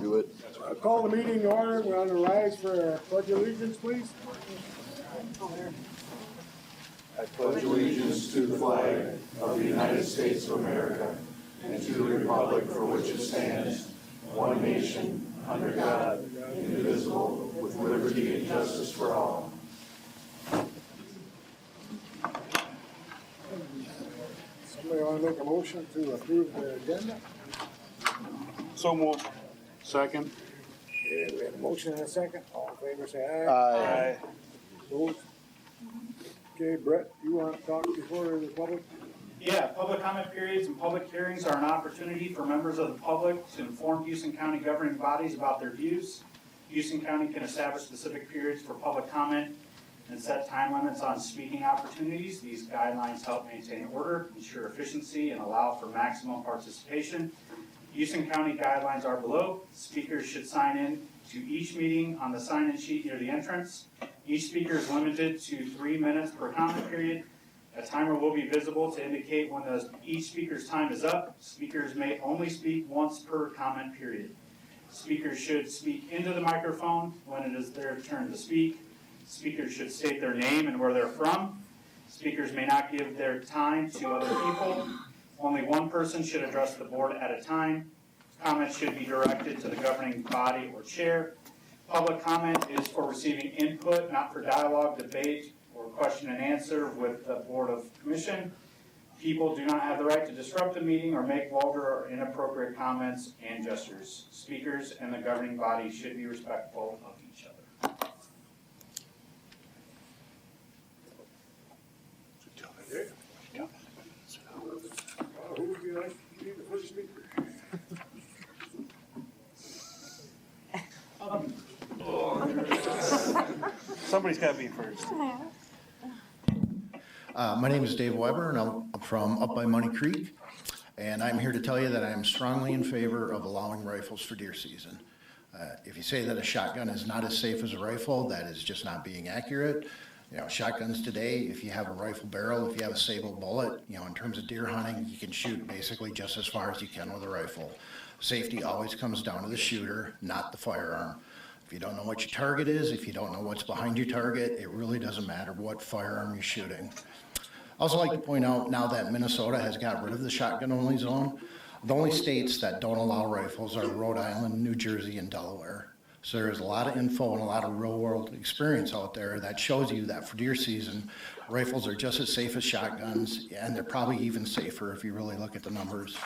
do it. Call the meeting to order. We're on the rise for pledge allegiance, please. I pledge allegiance to the flag of the United States of America and to the republic for which it stands, one nation, under God, indivisible, with liberty and justice for all. Somebody want to make a motion to approve the agenda? So moved. Second. Okay, we have a motion and a second. All in favor, say aye. Aye. Opposed? Okay, Brett, you want to talk before the public? Yeah, public comment periods and public hearings are an opportunity for members of the public to inform Houston County governing bodies about their views. Houston County can establish specific periods for public comment and set time limits on speaking opportunities. These guidelines help maintain order, ensure efficiency, and allow for maximum participation. Houston County guidelines are below. Speakers should sign in to each meeting on the sign-in sheet near the entrance. Each speaker is limited to 3 minutes per comment period. A timer will be visible to indicate when each speaker's time is up. Speakers may only speak once per comment period. Speakers should speak into the microphone when it is their turn to speak. Speakers should state their name and where they're from. Speakers may not give their time to other people. Only one person should address the board at a time. Comments should be directed to the governing body or chair. Public comment is for receiving input, not for dialogue, debate, or question and answer with the Board of Commission. People do not have the right to disrupt the meeting or make vulgar or inappropriate comments and gestures. Speakers and the governing body should be respectful of each other. Who would you like to be the first speaker? Somebody's got to be first. My name is Dave Weber, and I'm from up by Money Creek, and I'm here to tell you that I am strongly in favor of allowing rifles for deer season. If you say that a shotgun is not as safe as a rifle, that is just not being accurate. You know, shotguns today, if you have a rifle barrel, if you have a sable bullet, you know, in terms of deer hunting, you can shoot basically just as far as you can with a rifle. Safety always comes down to the shooter, not the firearm. If you don't know what your target is, if you don't know what's behind your target, it really doesn't matter what firearm you're shooting. I also like to point out now that Minnesota has got rid of the shotgun-only zone, the only states that don't allow rifles are Rhode Island, New Jersey, and Delaware. So there's a lot of info and a lot of real-world experience out there that shows you that for deer season, rifles are just as safe as shotguns, and they're probably even safer if you really look at the numbers.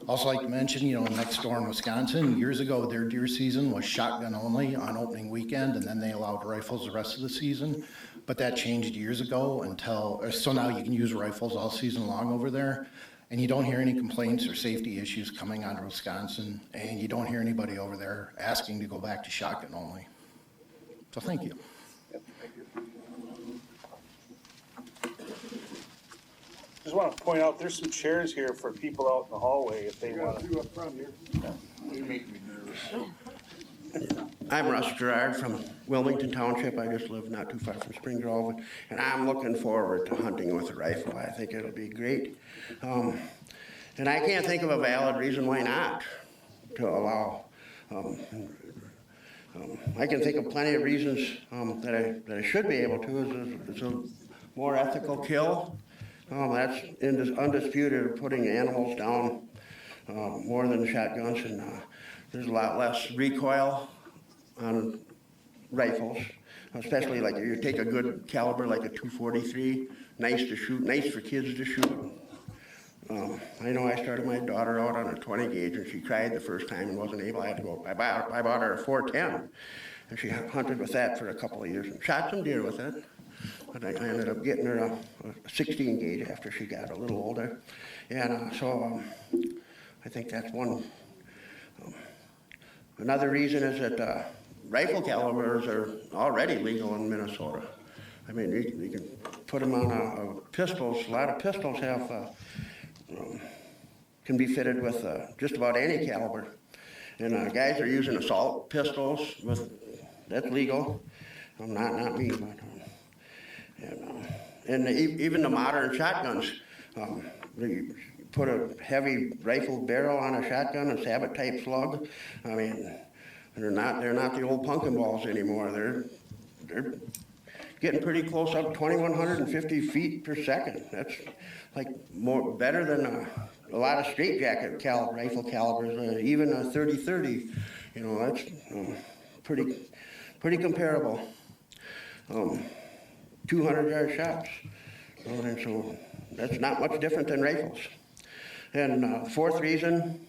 Also like to mention, you know, next door in Wisconsin, years ago, their deer season was shotgun only on opening weekend, and then they allowed rifles the rest of the season. But that changed years ago so now you can use rifles all season long over there. And you don't hear any complaints or safety issues coming out of Wisconsin, and you don't hear anybody over there asking to go back to shotgun only. So thank you. Just want to point out, there's some chairs here for people out in the hallway if they We want got to. two up front here. You make me nervous. I'm Russ Gerard from Wilmington Township. I just live not too far from Spring Grove, and I'm looking forward to hunting with a rifle. I think it'll be great. And I can't think of a valid reason why not to allow. I can think of plenty of reasons that I should be able to. It's a more ethical kill. That's undisputed, putting animals down more than shotguns, and there's a lot less recoil on rifles, especially like if you take a good caliber like a .243, nice to shoot, nice for kids to shoot. I know I started my daughter out on a 20 gauge, and she cried the first time and wasn't able. I had to go. I bought her a .410, and she hunted with that for a couple of years and shot some deer with it. But I ended up getting her a 16 gauge after she got a little older, and so I think that's one. Another reason is that rifle calibers are already legal in Minnesota. I mean, you can put them on pistols. A lot of pistols have can be fitted with just about any caliber. And guys are using assault pistols that's legal. Not me, but even the modern shotguns, put a heavy rifle barrel on a shotgun, a Sabot type slug. I mean, they're not the old pumpkin balls anymore. They're getting pretty close up, 2,150 feet per second. That's like better than a lot of straitjacket rifle calibers, even a 30-30. You know, that's pretty comparable. 200-yard shots. And so that's not much different than rifles. And fourth reason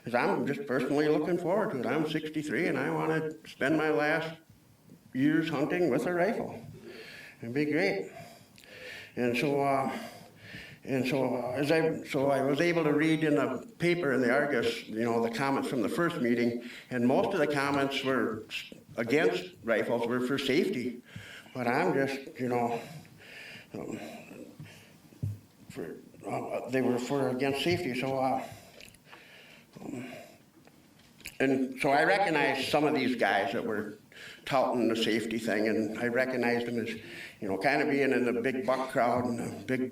is I'm just personally looking forward to it. I'm 63 and I want to spend my last years hunting with a rifle. It'd be great. And so I was able to read in the paper in the Argus, you know, the comments from the first meeting, and most of the comments were against rifles, were for safety. But I'm just, you know, they were for against safety. So, and so I recognized some of these guys that were touting the safety thing, and I recognized them as, you know, kind of being in the big buck crowd and the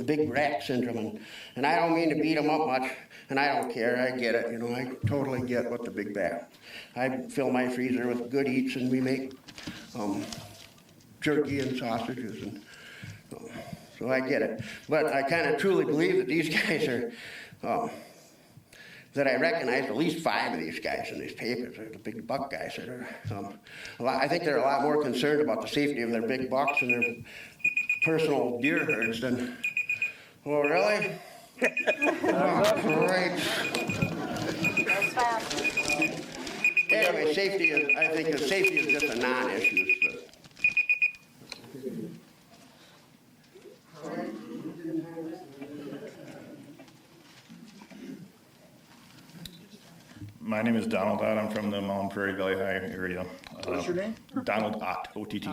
big rat syndrome. And I don't mean to beat them up much, and I don't care. I get it. You know, I totally get what the big bat. I fill my freezer with good eats, and we make jerky and sausages, and so I get it. But I kind of truly believe that these guys are, that I recognize at least 5 of these guys in these papers, are the big buck guys that are, I think they're a lot more concerned about the safety of their big bucks and their personal deer herds than, oh, really? Oh, great. Anyway, safety is, I think safety is just a non-issue. My name is Donald Ott. I'm from the Mountain Prairie Valley High area. What's your name? Donald Ott, OTT.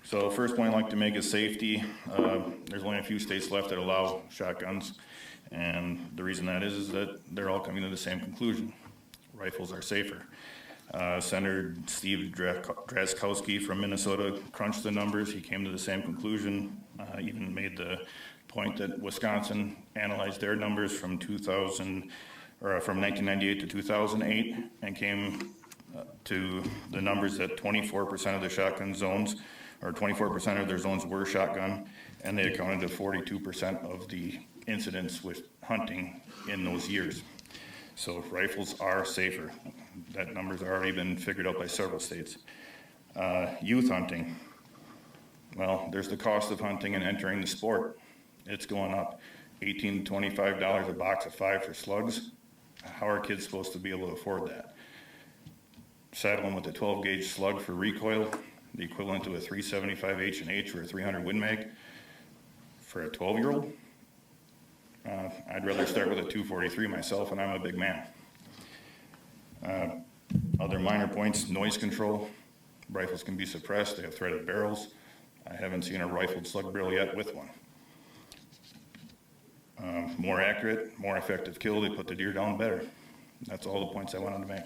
So first point I'd like to make is safety. There's only a few states left that allow shotguns, and the reason that is that they're all coming to the same conclusion. Rifles are safer. Senator Steve Drazkowski from Minnesota crunched the numbers. He came to the same conclusion, even made the point that Wisconsin analyzed their numbers from 1998 to 2008 and came to the numbers that 24% of the shotgun zones, or 24% of their zones were shotgun, and they accounted to 42% of the incidents with hunting in those years. So rifles are safer. That number's already been figured out by several states. Youth hunting. Well, there's the cost of hunting and entering the sport. It's going up. $18 to $25 a box of 5 for slugs. How are kids supposed to be able to afford that? Saddling with a 12 gauge slug for recoil, the equivalent to a 375 H&H or a 300 Win Mag for a 12-year-old? I'd rather start with a 243 myself, and I'm a big man. Other minor points, noise control. Rifles can be suppressed. They have threaded barrels. I haven't seen a rifled slug barrel yet with one. More accurate, more effective kill. They put the deer down better. That's all the points I wanted to make.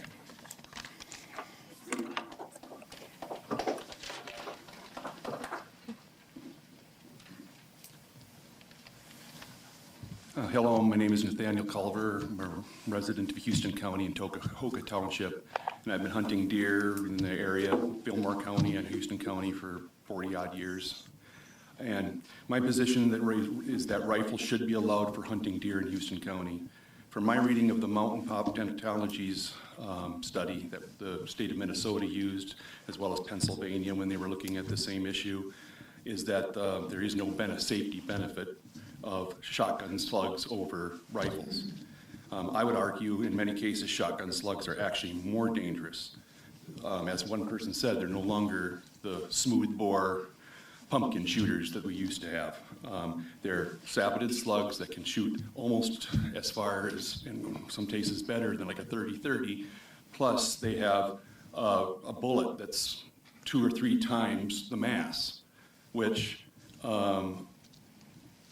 Hello, my name is Nathaniel Culver. I'm a resident of Houston County in Tocohoca Township, and I've been hunting deer in the area, Fillmore County and Houston County, for 40-odd years. And my position is that rifles should be allowed for hunting deer in Houston County. From my reading of the Mountain Pop Technologies study that the state of Minnesota used, as well as Pennsylvania when they were looking at the same issue, is that there is no safety benefit of shotgun slugs over rifles. I would argue in many cases shotgun slugs are actually more dangerous. As one person said, they're no longer the smooth bore pumpkin shooters that we used to have. They're saboted slugs that can shoot almost as far as, in some cases better than like a 30-30, plus they have a bullet that's 2 or 3 times the mass, which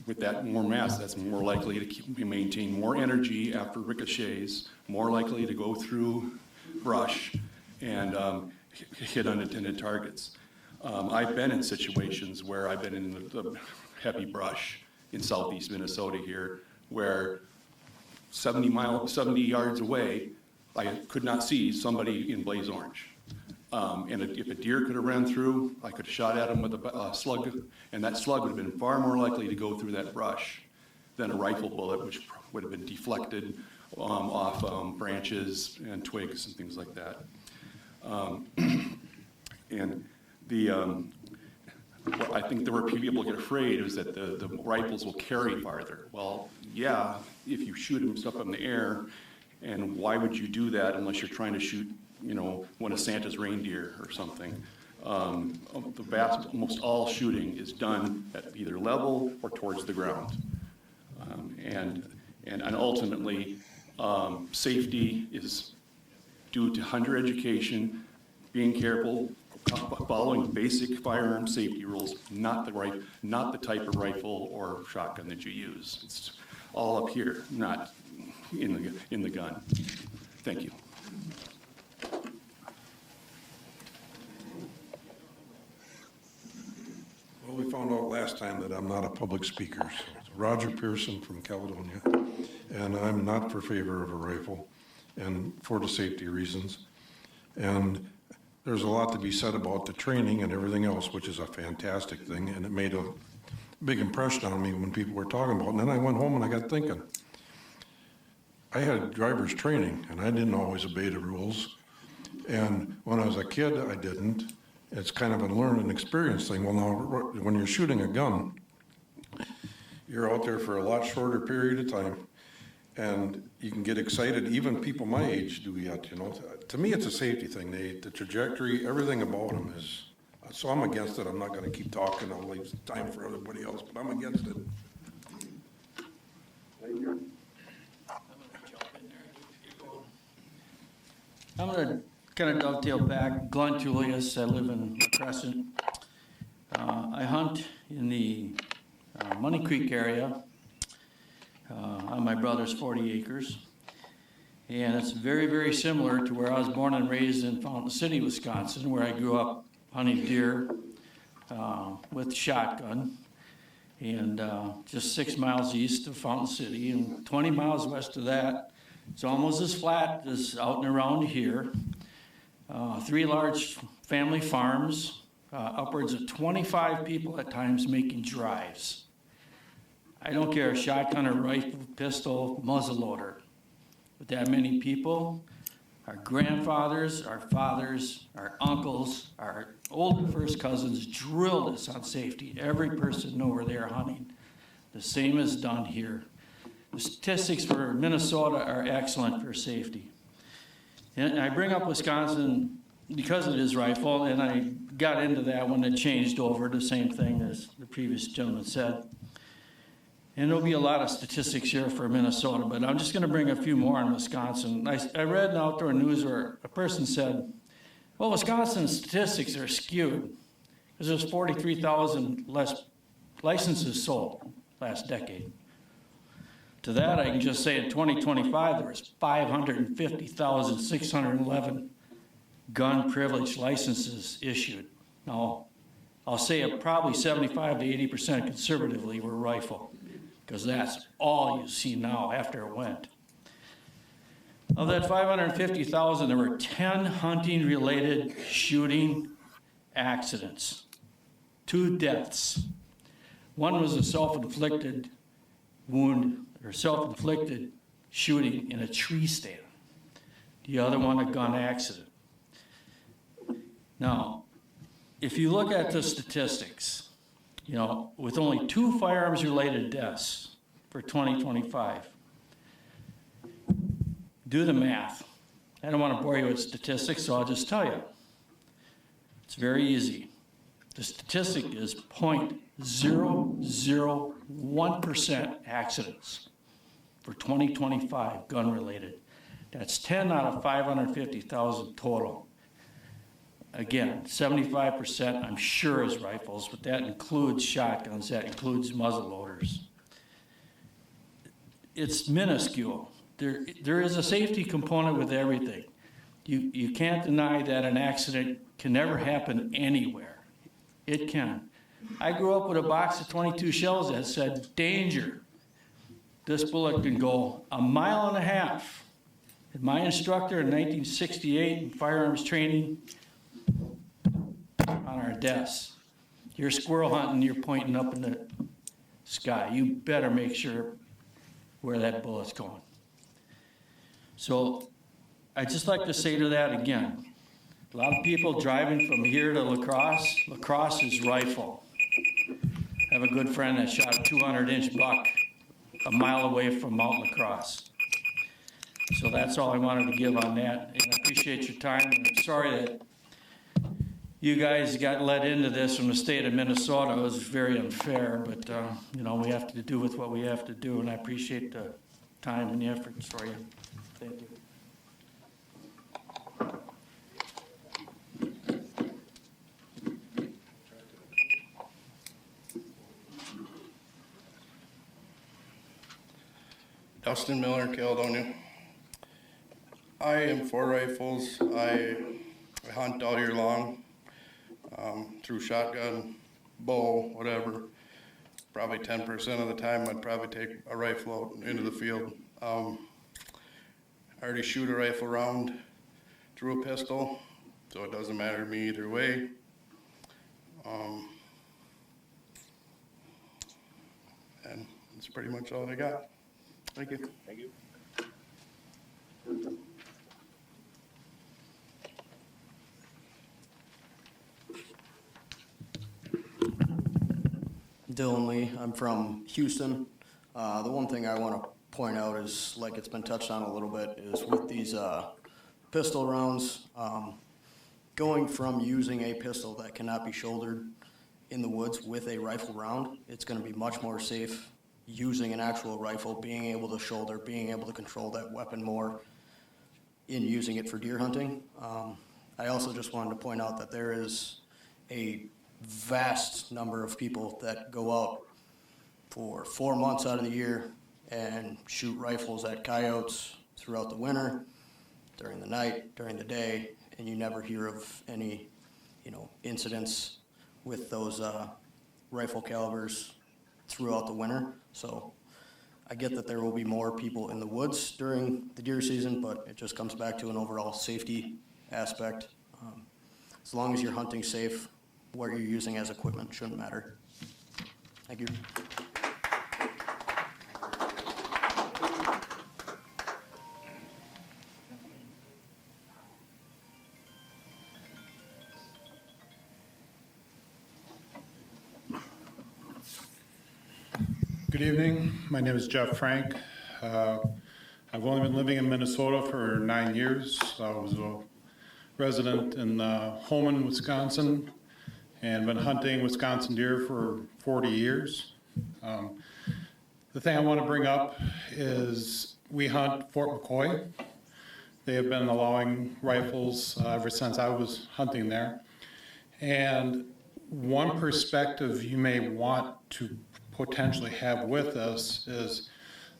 with that more mass, that's more likely to maintain more energy after ricochets, more likely to go through brush and hit unintended targets. I've been in situations where I've been in heavy brush in southeast Minnesota here, where 70 yards away, I could not see somebody in blaze orange. And if a deer could have ran through, I could have shot at him with a slug, and that slug would have been far more likely to go through that brush than a rifle bullet, which would have been deflected off branches and twigs and things like that. And what I think there were people get afraid is that the rifles will carry farther. Well, yeah, if you shoot them stuff in the air, and why would you do that unless you're trying to shoot, one of Santa's reindeer or something? Almost all shooting is done at either level or towards the ground. And ultimately, safety is due to hunter education, being careful, following basic firearm safety rules, not the type of rifle or shotgun that you use. It's all up here, not in the gun. Thank you. Well, we found out last time that I'm not a public speaker. So it's Roger Pearson from Caledonia, and I'm not for favor of a rifle, and for the safety reasons. And there's a lot to be said about the training and everything else, which is a fantastic thing, and it made a big impression on me when people were talking about it. And then I went home and I got thinking. I had driver's training, and I didn't always obey the rules. And when I was a kid, I didn't. It's kind of a learn and experience thing. Well, now, when you're shooting a gun, you're out there for a lot shorter period of time, and you can get excited. Even people my age do yet, To me, it's a safety thing. The trajectory, everything about them is, so I'm against it. I'm not gonna keep talking. I'll leave time for everybody else, but I'm against it. I'm going to kind of dovetail back. Glenn Julius, I live in Crescent. I hunt in the Money Creek area on my brother's 40 acres. And it's very, very similar to where I was born and raised in Fountain City, Wisconsin, where I grew up hunting deer with shotgun. And just 6 miles east of Fountain City, and 20 miles west of that, it's almost as flat as out and around here. 3 large family farms, upwards of 25 people at times making drives. I don't care, shotgun or rifle, pistol, muzzleloader. With that many people, our grandfathers, our fathers, our uncles, our older first cousins drilled us on safety. Every person know where they are hunting. The same is done here. The statistics for Minnesota are excellent for safety. And I bring up Wisconsin because it is rifle, and I got into that when it changed over, the same thing as the previous gentleman said. And there'll be a lot of statistics here for Minnesota, but I'm just going to bring a few more on Wisconsin. I read in Outdoor News where a person said, well, Wisconsin's statistics are skewed because there's 43,000 less licenses sold last decade. To that, I can just say in 2025, there was 550,611 gun privilege licenses issued. Now, I'll say probably 75 to 80% conservatively were rifle, because that's all you see now after it went. Of that 550,000, there were 10 hunting-related shooting accidents, 2 deaths. One was a self-inflicted wound or self-inflicted shooting in a tree stand. The other one, a gun accident. Now, if you look at the statistics, with only 2 firearms-related deaths for 2025, do the math. I don't want to bore you with statistics, so I'll just tell you. It's very easy. The statistic is 0.001% accidents for 2025 gun-related. That's 10 out of 550,000 total. Again, 75% I'm sure is rifles, but that includes shotguns, that includes muzzleloaders. It's minuscule. There is a safety component with everything. You can't deny that an accident can never happen anywhere. It can. I grew up with a box of 22 shells that said, "Danger." This bullet can go 1.5 miles. And my instructor in 1968 in firearms training on our desks. You're squirrel hunting, you're pointing up in the sky. You better make sure where that bullet's going. So I'd just like to say to that again, a lot of people driving from here to La Crosse. La Crosse is rifle. I have a good friend that shot a 200-inch buck 1 mile away from Mount La Crosse. So that's all I wanted to give on that, and I appreciate your time. I'm sorry that you guys got led into this from the state of Minnesota. It was very unfair, but you know, we have to do with what we have to do, and I appreciate the time and the efforts for you. Thank you. Dustin Miller, Caledonia. I am for rifles. I hunt all year long, through shotgun, bow, whatever. Probably 10% of the time I'd probably take a rifle out into the field. I already shoot a rifle round through a pistol, so it doesn't matter to me either way. And that's pretty much all I got. Thank you. Thank you. Dylan Lee, I'm from Houston. The one thing I want to point out is, like it's been touched on a little bit, is with these pistol rounds, going from using a pistol that cannot be shouldered in the woods with a rifle round, it's going to be much more safe using an actual rifle, being able to shoulder, being able to control that weapon more in using it for deer hunting. I also just wanted to point out that there is a vast number of people that go out for 4 months out of the year and shoot rifles at coyotes throughout the winter, during the night, during the day, and you never hear of any, incidents with those rifle calibers throughout the winter. So I get that there will be more people in the woods during the deer season, but it just comes back to an overall safety aspect. As long as you're hunting safe, what you're using as equipment shouldn't matter. Thank you. Good evening. My name is Jeff Frank. I've only been living in Minnesota for 9 years. I was a resident in Holmen, Wisconsin, and been hunting Wisconsin deer for 40 years. The thing I want to bring up is we hunt Fort McCoy. They have been allowing rifles ever since I was hunting there. And one perspective you may want to potentially have with us is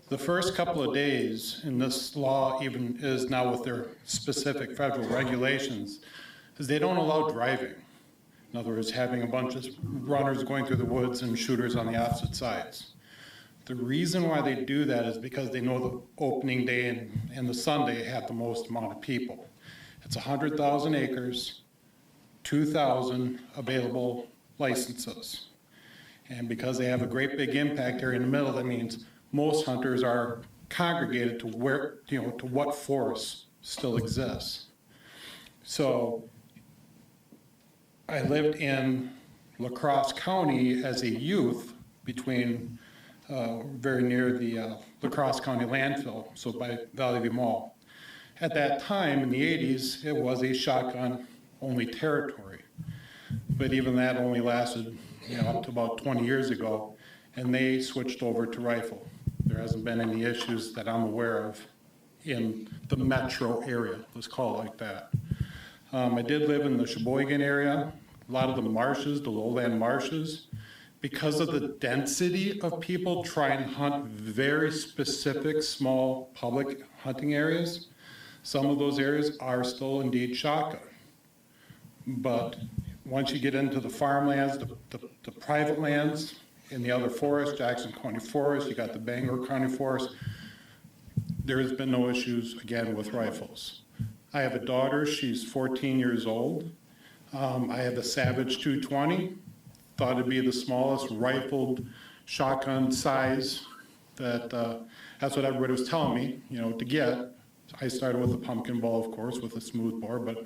the first couple of days, and this law even is now with their specific federal regulations, is they don't allow driving. In other words, having a bunch of runners going through the woods and shooters on the opposite sides. The reason why they do that is because they know the opening day and the Sunday had the most amount of people. It's 100,000 acres, 2,000 available licenses. And because they have a great big impact area in the middle, that means most hunters are congregated to where, to what forest still exists. So I lived in La Crosse County as a youth between very near the La Crosse County landfill, so by Valley View Mall. At that time, in the 80s, it was a shotgun-only territory. But even that only lasted up to about 20 years ago, and they switched over to rifle. There hasn't been any issues that I'm aware of in the metro area, let's call it like that. I did live in the Sheboygan area, a lot of the marshes, the lowland marshes. Because of the density of people trying to hunt very specific small public hunting areas, some of those areas are still indeed shotgun. But once you get into the farmlands, the private lands in the other forests, Jackson County Forest, you got the Bangor County Forest, there has been no issues, again, with rifles. I have a daughter, she's 14 years old. I have a Savage 220, thought it'd be the smallest rifled shotgun size that, that's what everybody was telling me, you know, to get. I started with a pumpkin ball, of course, with a smooth bore, but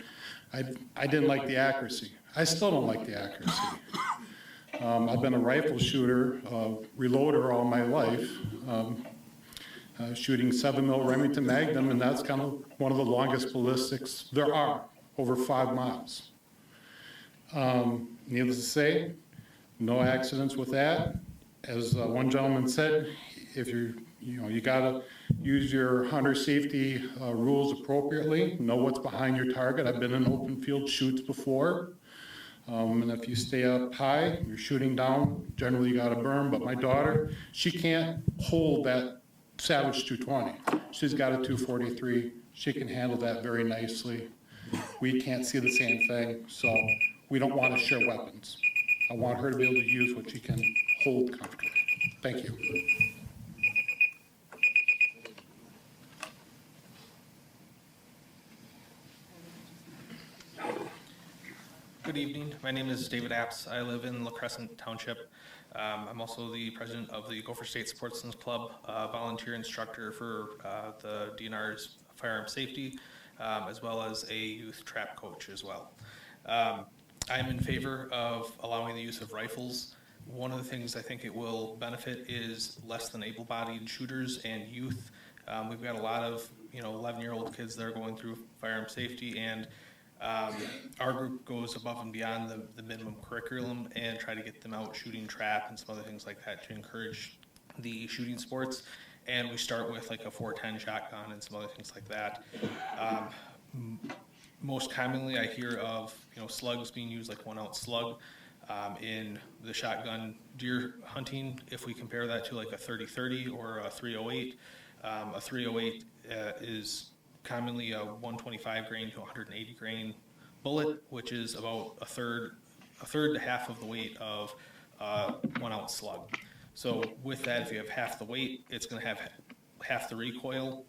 I didn't like the accuracy. I still don't like the accuracy. I've been a rifle shooter, reloader all my life, shooting 7mm Remington Magnum, and that's kind of one of the longest ballistics there are, over 5 miles. Needless to say, no accidents with that. As one gentleman said, if you gotta use your hunter safety rules appropriately, know what's behind your target. I've been in open field shoots before. And if you stay up high, you're shooting down, generally you gotta burn, but my daughter, she can't hold that Savage 220. She's got a 243. She can handle that very nicely. We can't see the same thing, so we don't want to share weapons. I want her to be able to use what she can hold comfortably. Thank you. Good evening. My name is David Apps. I live in La Crescent Township. I'm also the president of the Gopher State Sportsman's Club, volunteer instructor for the DNR's firearm safety, as well as a youth trap coach as well. I'm in favor of allowing the use of rifles. One of the things I think it will benefit is less than able-bodied shooters and youth. We've got a lot of 11-year-old kids that are going through firearm safety, and our group goes above and beyond the minimum curriculum and try to get them out shooting trap and some other things like that to encourage the shooting sports. And we start with like a 410 shotgun and some other things like that. Most commonly I hear of slugs being used, like 1 ounce slug in the shotgun deer hunting. If we compare that to like a 30-30 or a 308, a 308 is commonly a 125 grain to 180 grain bullet, which is about a third to half of the weight of 1 ounce slug. So with that, if you have half the weight, it's going to have half the recoil.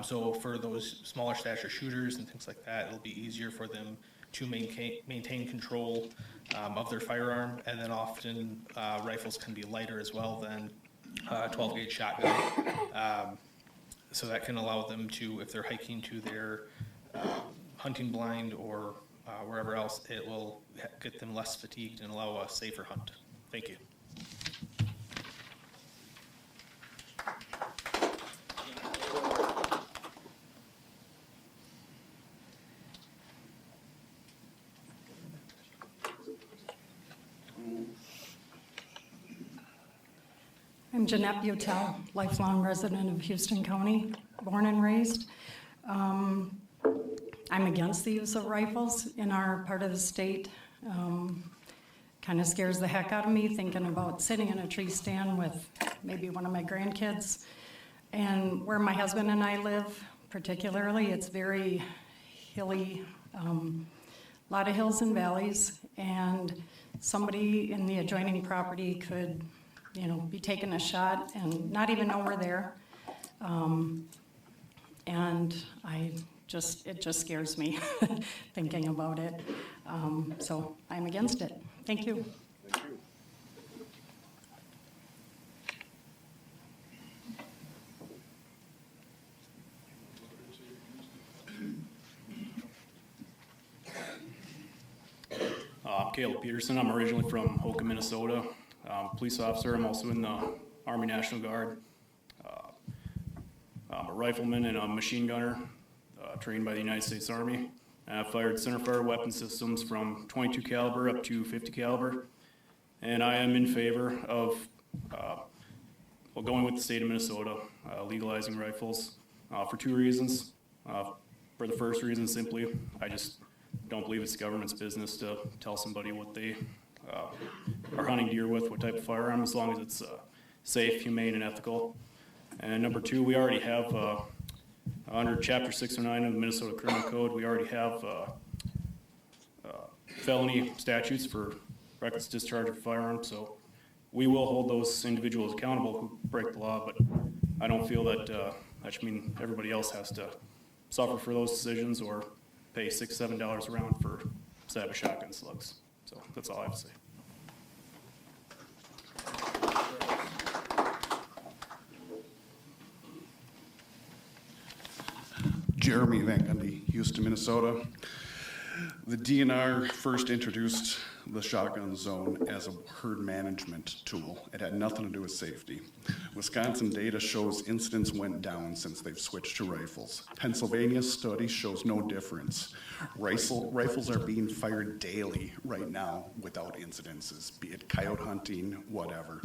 So for those smaller stature shooters and things like that, it'll be easier for them to maintain control of their firearm. And then often rifles can be lighter as well than 12 gauge shotgun. So that can allow them to, if they're hiking to their hunting blind or wherever else, it will get them less fatigued and allow a safer hunt. Thank you. I'm Jeanette Butel, lifelong resident of Houston County, born and raised. I'm against the use of rifles in our part of the state. Kind of scares the heck out of me thinking about sitting in a tree stand with maybe one of my grandkids. And where my husband and I live, particularly, it's very hilly, a lot of hills and valleys, and somebody in the adjoining property could be taking a shot and not even know we're there. And it just scares me thinking about it. So I'm against it. Thank you. Thank you. Caleb Peterson. I'm originally from Hoka, Minnesota. Police officer. I'm also in the Army National Guard. I'm a rifleman and a machine gunner, trained by the United States Army. I've fired centerfire weapon systems from 22 caliber up to 50 caliber. And I am in favor of going with the state of Minnesota, legalizing rifles for 2 reasons. For the first reason, simply, I just don't believe it's the government's business to tell somebody what they are hunting deer with, what type of firearm, as long as it's safe, humane, and ethical. And number 2, we already have, under Chapter 609 of the Minnesota Criminal Code, we already have felony statutes for reckless discharge of firearms, so we will hold those individuals accountable who break the law, but I don't feel that that should mean everybody else has to suffer for those decisions or pay $6, $7 a round for a set of shotgun slugs. So that's all I have to say. Jeremy Van Gundy, Houston, Minnesota. The DNR first introduced the shotgun zone as a herd management tool. It had nothing to do with safety. Wisconsin data shows incidents went down since they've switched to rifles. Pennsylvania's study shows no difference. Rifles are being fired daily right now without incidences, be it coyote hunting, whatever.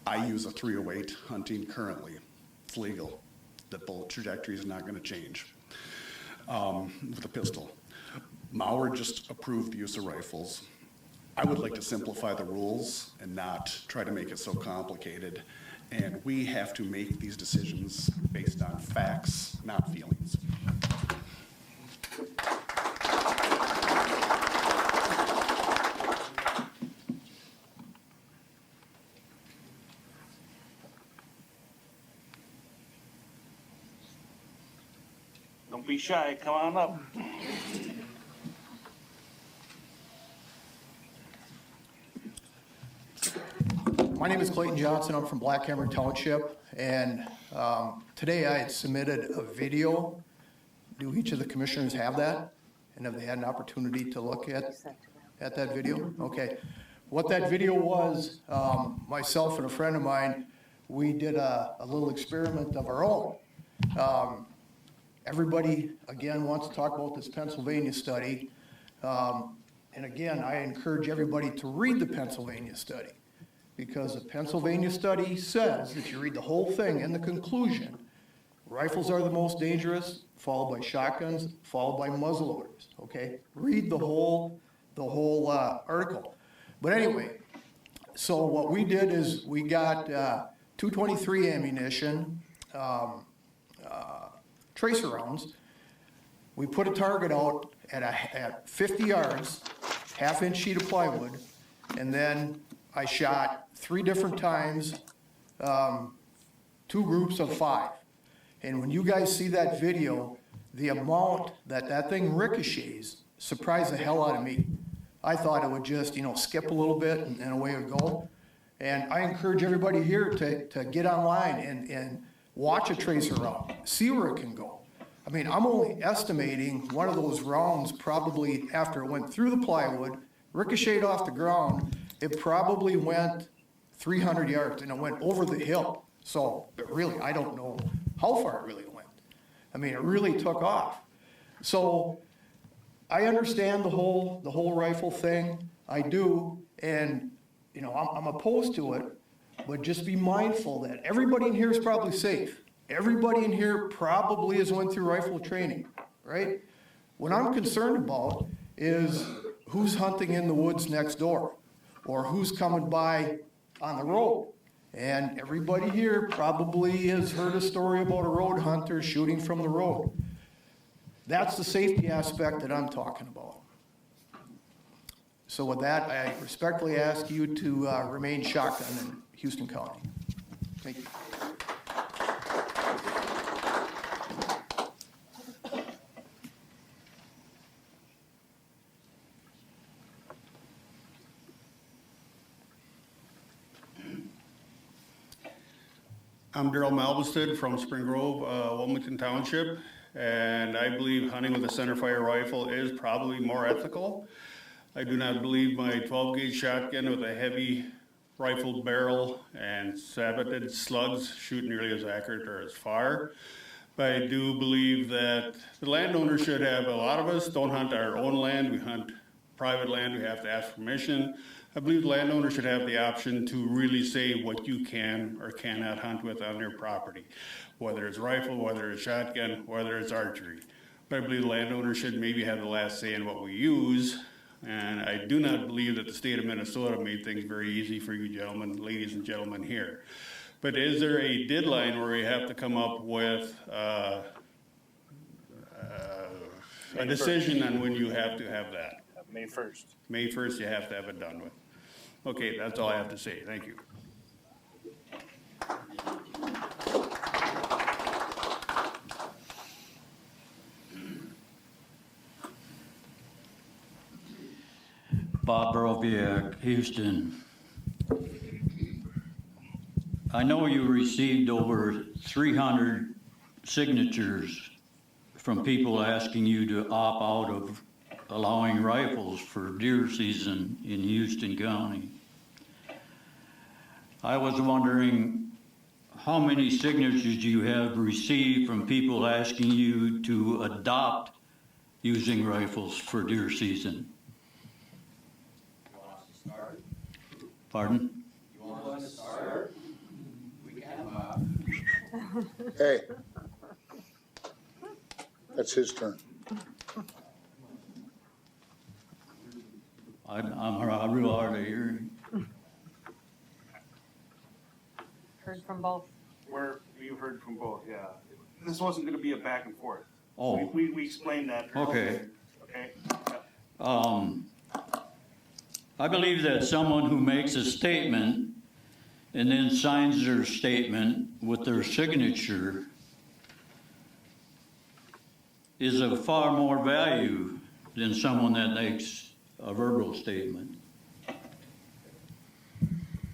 I use a .308 hunting currently. It's legal. The bullet trajectory is not going to change with a pistol. Mauer just approved the use of rifles. I would like to simplify the rules and not try to make it so complicated. And we have to make these decisions based on facts, not feelings. Don't be shy, come on up. My name is Clayton Johnson. I'm from Black Hammer Township, and today I had submitted a video. Do each of the commissioners have that? And have they had an opportunity to look at that video? Okay. What that video was, myself and a friend of mine, we did a little experiment of our own. Everybody, again, wants to talk about this Pennsylvania study. And again, I encourage everybody to read the Pennsylvania study, because the Pennsylvania study says, if you read the whole thing in the conclusion, rifles are the most dangerous, followed by shotguns, followed by muzzleloaders, okay? Read the whole article. But anyway, so what we did is we got .223 ammunition, tracer rounds. We put a target out at 50 yards, half-inch sheet of plywood, and then I shot 3 different times, 2 groups of 5. And when you guys see that video, the amount that thing ricochets surprised the hell out of me. I thought it would just, skip a little bit and away it would go. And I encourage everybody here to get online and watch a tracer round, see where it can go. I mean, I'm only estimating one of those rounds probably after it went through the plywood, ricocheted off the ground, it probably went 300 yards and it went over the hill. So, but really, I don't know how far it really went. I mean, it really took off. So, I understand the whole rifle thing. I do, and I'm opposed to it. But just be mindful that everybody in here is probably safe. Everybody in here probably has went through rifle training, right? What I'm concerned about is who's hunting in the woods next door, or who's coming by on the road. And everybody here probably has heard a story about a road hunter shooting from the road. That's the safety aspect that I'm talking about. So with that, I respectfully ask you to remain shotgun in Houston County. Thank you. I'm Daryl Malvested from Spring Grove, Wilmington Township, and I believe hunting with a centerfire rifle is probably more ethical. I do not believe my 12-gauge shotgun with a heavy rifled barrel and saboted slugs shoot nearly as accurate or as far. But I do believe that the landowner should have, a lot of us don't hunt our own land, we hunt private land, we have to ask permission. I believe the landowner should have the option to really say what you can or cannot hunt with on their property, whether it's rifle, whether it's shotgun, whether it's archery. But I believe the landowner should maybe have the last say in what we use. And I do not believe that the state of Minnesota made things very easy for you gentlemen, ladies and gentlemen here. But is there a deadline where we have to come up with a decision on when you have to have that? May 1st. May 1st, you have to have it done with. Okay, that's all I have to say. Thank you. Bob Broviak, Houston. I know you received over 300 signatures from people asking you to opt out of allowing rifles for deer season in Houston County. I was wondering how many signatures you have received from people asking you to adopt using rifles for deer season. Pardon? You want us to start? We can. Hey, that's his turn. I'm real hard of hearing. Heard from both. You heard from both, yeah. This wasn't gonna be a back and forth. Oh. We explained that. Okay. Okay. I believe that someone who makes a statement and then signs their statement with their signature is of far more value than someone that makes a verbal statement.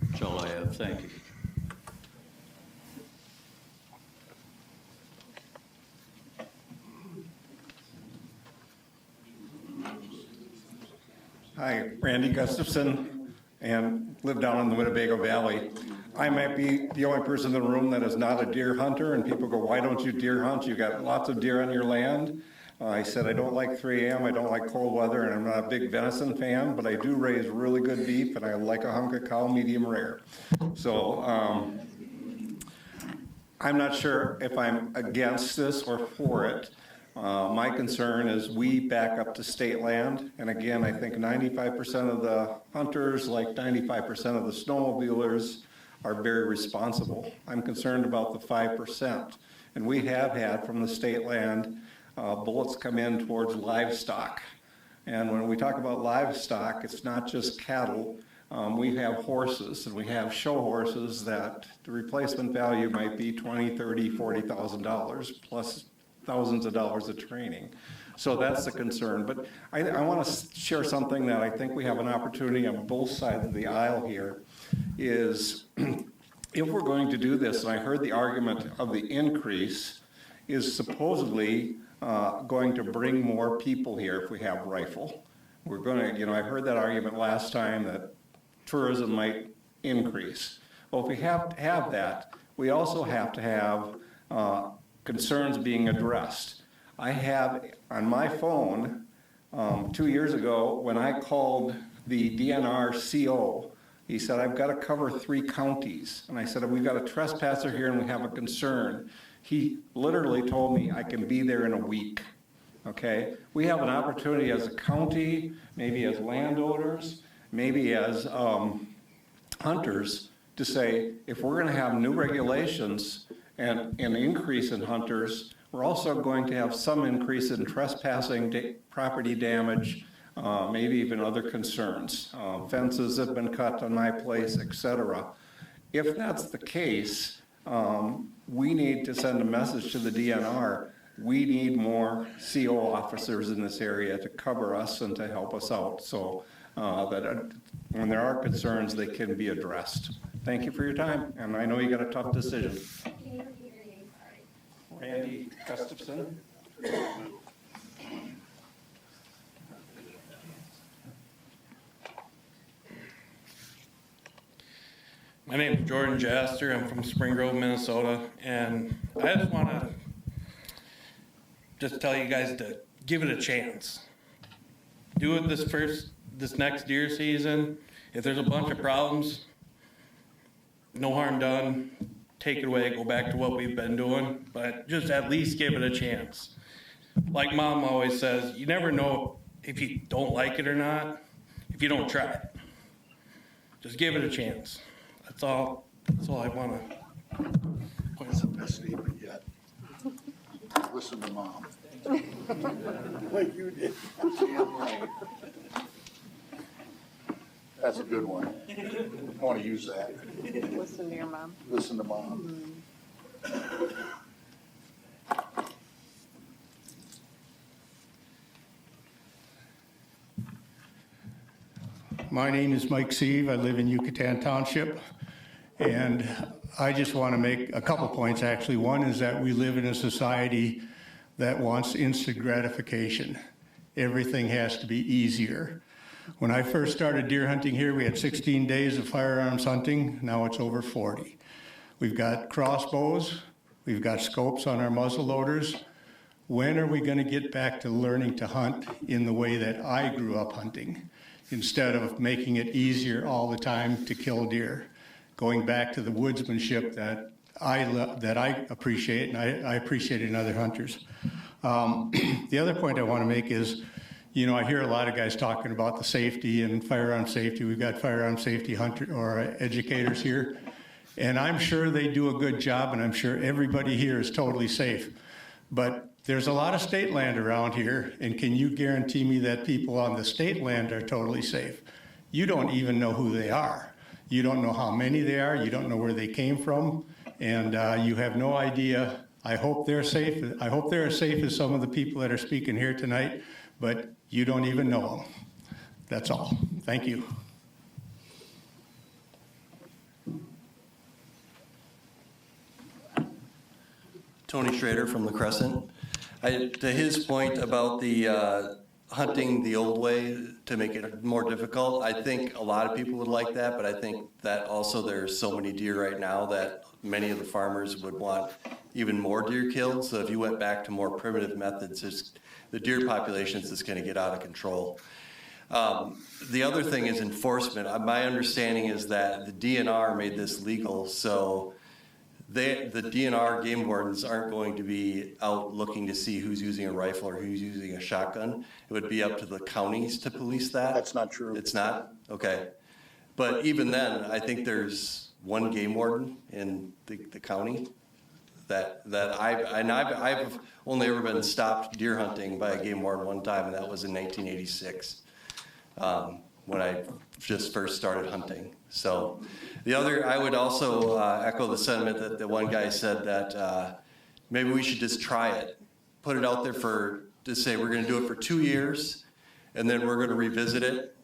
That's all I have. Thank you. Hi, Randy Gustafson, and live down in the Winnebago Valley. I might be the only person in the room that is not a deer hunter, and people go, why don't you deer hunt? You got lots of deer on your land. I said, I don't like 3 a.m., I don't like cold weather, and I'm not a big venison fan, but I do raise really good beef, and I like a hunk of cow medium rare. So I'm not sure if I'm against this or for it. My concern is we back up to state land, and again, I think 95% of the hunters, like 95% of the snowmobilers, are very responsible. I'm concerned about the 5%, and we have had from the state land bullets come in towards livestock. And when we talk about livestock, it's not just cattle. We have horses, and we have show horses that the replacement value might be $20,000, $30,000, $40,000 plus thousands of dollars of training. So that's the concern. But I want to share something that I think we have an opportunity on both sides of the aisle here, is if we're going to do this, and I heard the argument of the increase is supposedly going to bring more people here if we have rifle. We're going to, I heard that argument last time that tourism might increase. Well, if we have to have that, we also have to have concerns being addressed. I have on my phone 2 years ago when I called the DNR CO, he said, I've got to cover 3 counties. And I said, we've got a trespasser here and we have a concern. He literally told me I can be there in a week. Okay? We have an opportunity as a county, maybe as landowners, maybe as hunters, to say, if we're going to have new regulations and an increase in hunters, we're also going to have some increase in trespassing, property damage, maybe even other concerns. Fences have been cut on my place, etc. If that's the case, we need to send a message to the DNR. We need more CO officers in this area to cover us and to help us out, so that when there are concerns, they can be addressed. Thank you for your time, and I know you got a tough decision. Randy Gustafson. My name is Jordan Jaster. I'm from Spring Grove, Minnesota, and I just want to tell you guys to give it a chance. Do it this next deer season. If there's a bunch of problems, no harm done. Take it away, go back to what we've been doing, but just at least give it a chance. Like Mom always says, you never know if you don't like it or not if you don't try it. Just give it a chance. That's all I want to. That's the best statement yet. Listen to Mom. Like you did. Damn right. That's a good one. I want to use that. Listen to your mom. Listen to mom. My name is Mike Sieve. I live in Yucatan Township. And I just want to make a couple points, actually. One is that we live in a society that wants instant gratification. Everything has to be easier. When I first started deer hunting here, we had 16 days of firearms hunting. Now it's over 40. We've got crossbows. We've got scopes on our muzzle loaders. When are we going to get back to learning to hunt in the way that I grew up hunting, instead of making it easier all the time to kill deer? Going back to the woodsmanship that I appreciate, and I appreciate in other hunters. The other point I want to make is, you know, I hear a lot of guys talking about the safety and firearm safety. We've got firearm safety hunter or educators here, and I'm sure they do a good job, and I'm sure everybody here is totally safe. But there's a lot of state land around here, and can you guarantee me that people on the state land are totally safe? You don't even know who they are. You don't know how many they are. You don't know where they came from, and you have no idea. I hope they're safe. I hope they're as safe as some of the people that are speaking here tonight, but you don't even know them. That's all. Thank you. Tony Schrader from the Crescent. To his point about the hunting the old way to make it more difficult, I think a lot of people would like that, but I think that also there's so many deer right now that many of the farmers would want even more deer killed. So if you went back to more primitive methods, the deer population is just going to get out of control. The other thing is enforcement. My understanding is that the DNR made this legal, so the DNR game wardens aren't going to be out looking to see who's using a rifle or who's using a shotgun. It would be up to the counties to police that. That's not true. It's not? Okay. But even then, I think there's one game warden in the county that I've only ever been stopped deer hunting by a game warden one time, and that was in 1986 when I just first started hunting. So the other, I would also echo the sentiment that the one guy said that maybe we should just try it, put it out there to say we're going to do it for 2 years, and then we're going to revisit it.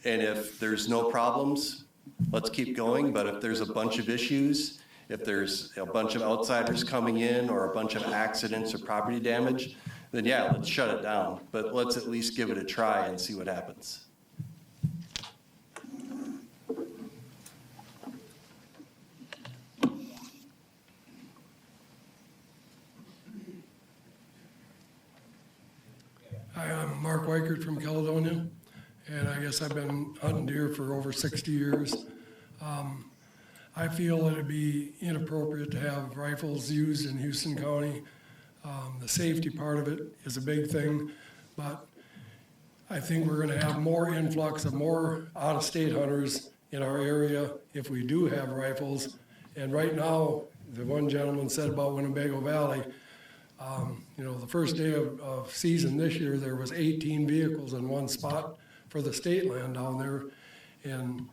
And if there's no problems, let's keep going. But if there's a bunch of issues, if there's a bunch of outsiders coming in or a bunch of accidents or property damage, then yeah, let's shut it down. But let's at least give it a try and see what happens. Hi, I'm Mark Weichert from Caledonia, and I guess I've been hunting deer for over 60 years. I feel it'd be inappropriate to have rifles used in Houston County. The safety part of it is a big thing, but I think we're going to have more influx of more out-of-state hunters in our area if we do have rifles. And right now, the one gentleman said about Winnebago Valley, you know, the first day of season this year, there was 18 vehicles in one spot for the state land down there, and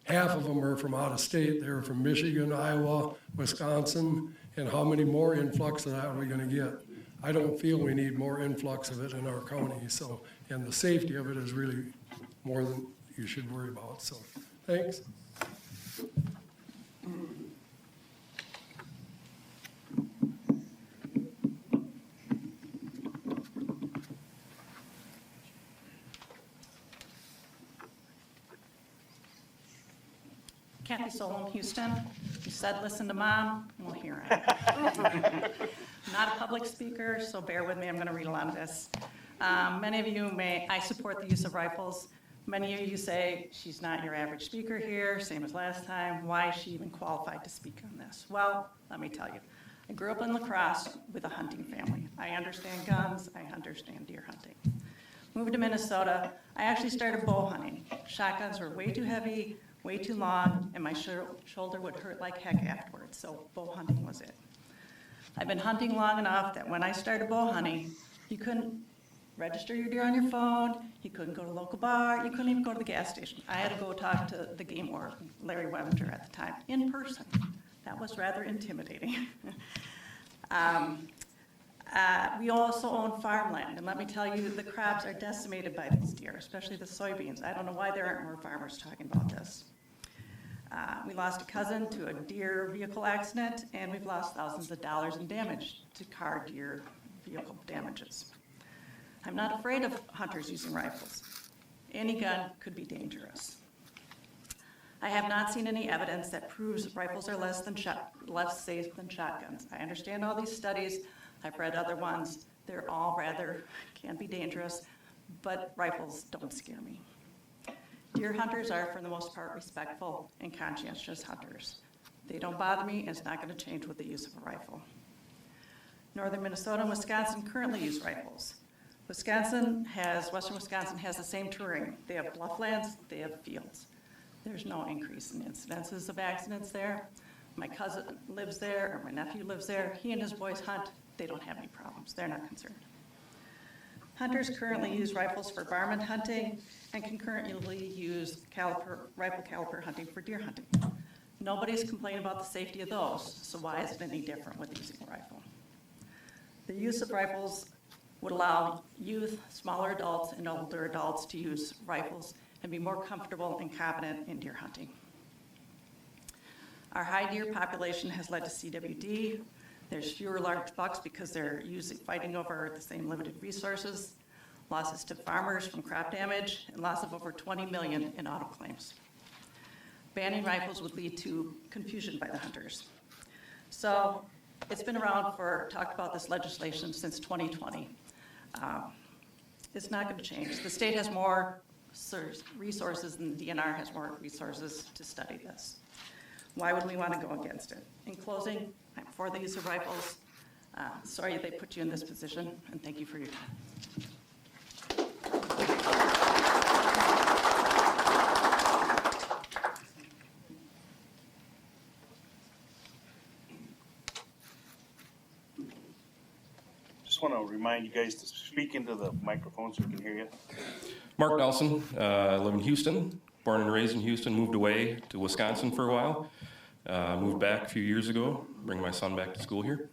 half of them are from out of state. They were from Michigan, Iowa, Wisconsin, and how many more influx of that are we going to get? I don't feel we need more influx of it in our county. So, and the safety of it is really more than you should worry about. So, thanks. Kathy Solon, Houston. You said listen to mom. Well, here I am. Not a public speaker, so bear with me. I'm going to read a lot of this. Many of you I support the use of rifles. Many of you say she's not your average speaker here, same as last time. Why is she even qualified to speak on this? Well, let me tell you. I grew up in La Crosse with a hunting family. I understand guns. I understand deer hunting. Moved to Minnesota. I actually started bow hunting. Shotguns were way too heavy, way too long, and my shoulder would hurt like heck afterwards, so bow hunting was it. I've been hunting long enough that when I started bow hunting, you couldn't register your deer on your phone. You couldn't go to the local bar. You couldn't even go to the gas station. I had to go talk to the game warden, Larry Webinger at the time, in person. That was rather intimidating. We also own farmland, and let me tell you, the crops are decimated by these deer, especially the soybeans. I don't know why there aren't more farmers talking about this. We lost a cousin to a deer vehicle accident, and we've lost thousands of dollars in damage to car deer vehicle damages. I'm not afraid of hunters using rifles. Any gun could be dangerous. I have not seen any evidence that proves rifles are less safe than shotguns. I understand all these studies. I've read other ones. They're all rather, can be dangerous, but rifles don't scare me. Deer hunters are, for the most part, respectful and conscientious hunters. They don't bother me, and it's not going to change with the use of a rifle. Northern Minnesota and Wisconsin currently use rifles. Western Wisconsin has the same terrain. They have blufflands, they have fields. There's no increase in incidences of accidents there. My cousin lives there, or my nephew lives there. He and his boys hunt. They don't have any problems. They're not concerned. Hunters currently use rifles for varmint hunting and concurrently use rifle caliper hunting for deer hunting. Nobody's complaining about the safety of those, so why is it any different with using a rifle? The use of rifles would allow youth, smaller adults, and older adults to use rifles and be more comfortable and confident in deer hunting. Our high deer population has led to CWD. There's fewer large bucks because they're fighting over the same limited resources, losses to farmers from crop damage, and loss of over $20 million in auto claims. Banning rifles would lead to confusion by the hunters. So it's been around talked about this legislation since 2020. It's not going to change. The state has more resources and the DNR has more resources to study this. Why would we want to go against it? In closing, I'm for the use of rifles. Sorry they put you in this position, and thank you for your time. Just want to remind you guys to speak into the microphone so we can hear you. Mark Nelson, I live in Houston, born and raised in Houston, moved away to Wisconsin for a while. Moved back a few years ago, bring my son back to school here.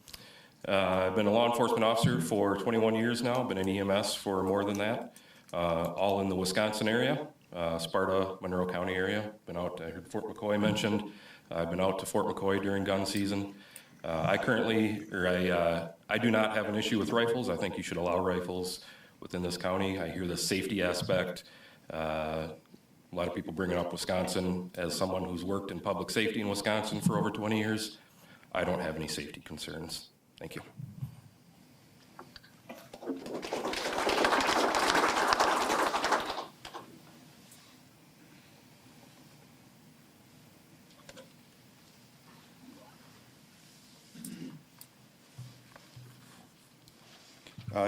I've been a law enforcement officer for 21 years now, been in EMS for more than that, all in the Wisconsin area, Sparta, Monroe County area. Been out, I heard Fort McCoy mentioned. I've been out to Fort McCoy during gun season. I do not have an issue with rifles. I think you should allow rifles within this county. I hear the safety aspect. A lot of people bringing up Wisconsin. As someone who's worked in public safety in Wisconsin for over 20 years, I don't have any safety concerns. Thank you.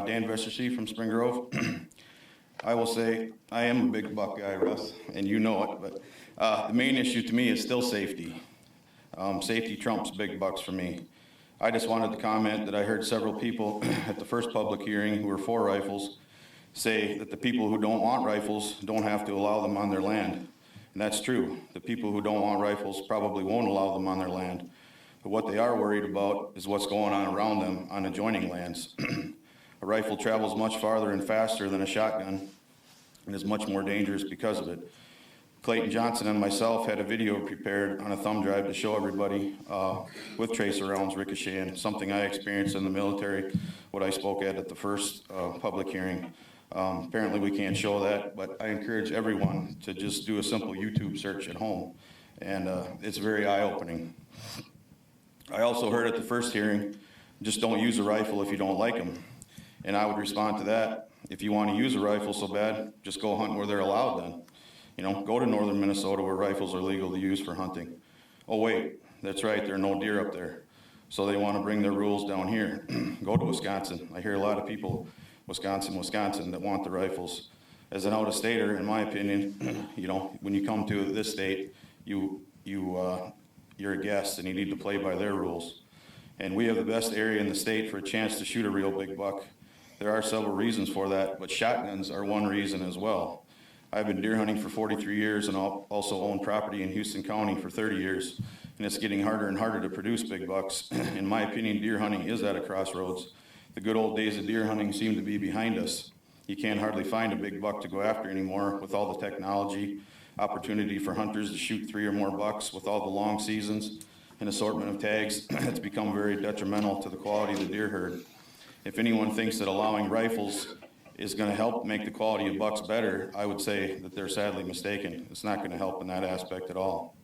Dan Vessersey from Spring Grove. I will say, I am a big buck guy, Russ, and you know it, but the main issue to me is still safety. Safety trumps big bucks for me. I just wanted to comment that I heard several people at the first public hearing who were for rifles say that the people who don't want rifles don't have to allow them on their land. And that's true. The people who don't want rifles probably won't allow them on their land. But what they are worried about is what's going on around them on adjoining lands. A rifle travels much farther and faster than a shotgun and is much more dangerous because of it. Clayton Johnson and myself had a video prepared on a thumb drive to show everybody with tracer rounds ricocheting, something I experienced in the military, what I spoke at the first public hearing. Apparently we can't show that, but I encourage everyone to just do a simple YouTube search at home, and it's very eye-opening. I also heard at the first hearing, just don't use a rifle if you don't like them. And I would respond to that, if you want to use a rifle so bad, just go hunt where they're allowed then. You know, go to northern Minnesota where rifles are legal to use for hunting. Oh wait, that's right, there are no deer up there. So they want to bring their rules down here. Go to Wisconsin. I hear a lot of people, Wisconsin, that want the rifles. As an out-of-stater, in my opinion, you know, when you come to this state, you're a guest and you need to play by their rules. And we have the best area in the state for a chance to shoot a real big buck. There are several reasons for that, but shotguns are one reason as well. I've been deer hunting for 43 years and also own property in Houston County for 30 years, and it's getting harder and harder to produce big bucks. In my opinion, deer hunting is at a crossroads. The good old days of deer hunting seem to be behind us. You can't hardly find a big buck to go after anymore with all the technology, opportunity for hunters to shoot 3 or more bucks with all the long seasons and assortment of tags. It's become very detrimental to the quality of the deer herd. If anyone thinks that allowing rifles is going to help make the quality of bucks better, I would say that they're sadly mistaken. It's not going to help in that aspect at all.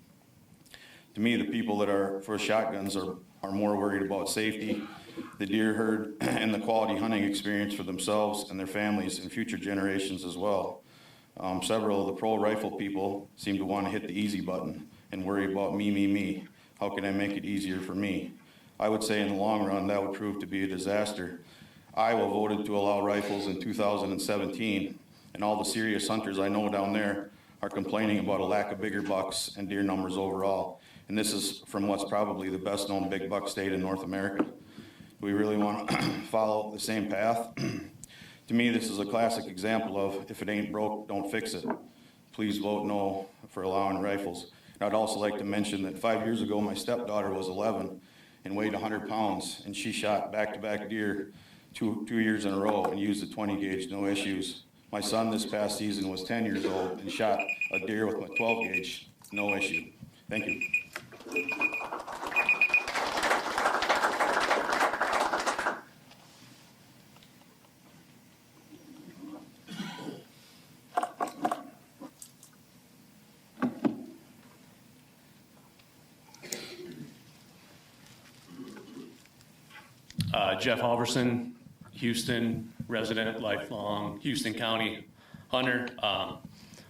To me, the people that are for shotguns are more worried about safety, the deer herd, and the quality hunting experience for themselves and their families and future generations as well. Several of the pro rifle people seem to want to hit the easy button and worry about me. How can I make it easier for me? I would say in the long run that would prove to be a disaster. Iowa voted to allow rifles in 2017, and all the serious hunters I know down there are complaining about a lack of bigger bucks and deer numbers overall. And this is from what's probably the best known big buck state in North America. Do we really want to follow the same path? To me, this is a classic example of if it ain't broke, don't fix it. Please vote no for allowing rifles. And I'd also like to mention that 5 years ago, my stepdaughter was 11 and weighed 100 pounds, and she shot back-to-back deer two years in a row and used a 20 gauge, no issues. My son this past season was 10 years old and shot a deer with my 12 gauge, no issue. Thank you. Jeff Halverson, Houston resident, lifelong Houston County hunter.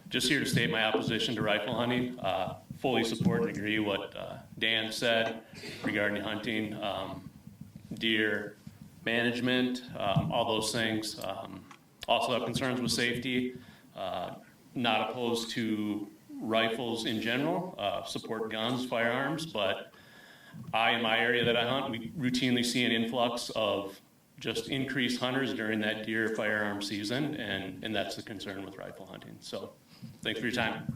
Just here to state my opposition to rifle hunting. Fully support and agree what Dan said regarding hunting, deer management, all those things. Also have concerns with safety. Not opposed to rifles in general. Support guns, firearms, but in my area that I hunt, we routinely see an influx of just increased hunters during that deer firearm season, and that's the concern with rifle hunting. So thanks for your time.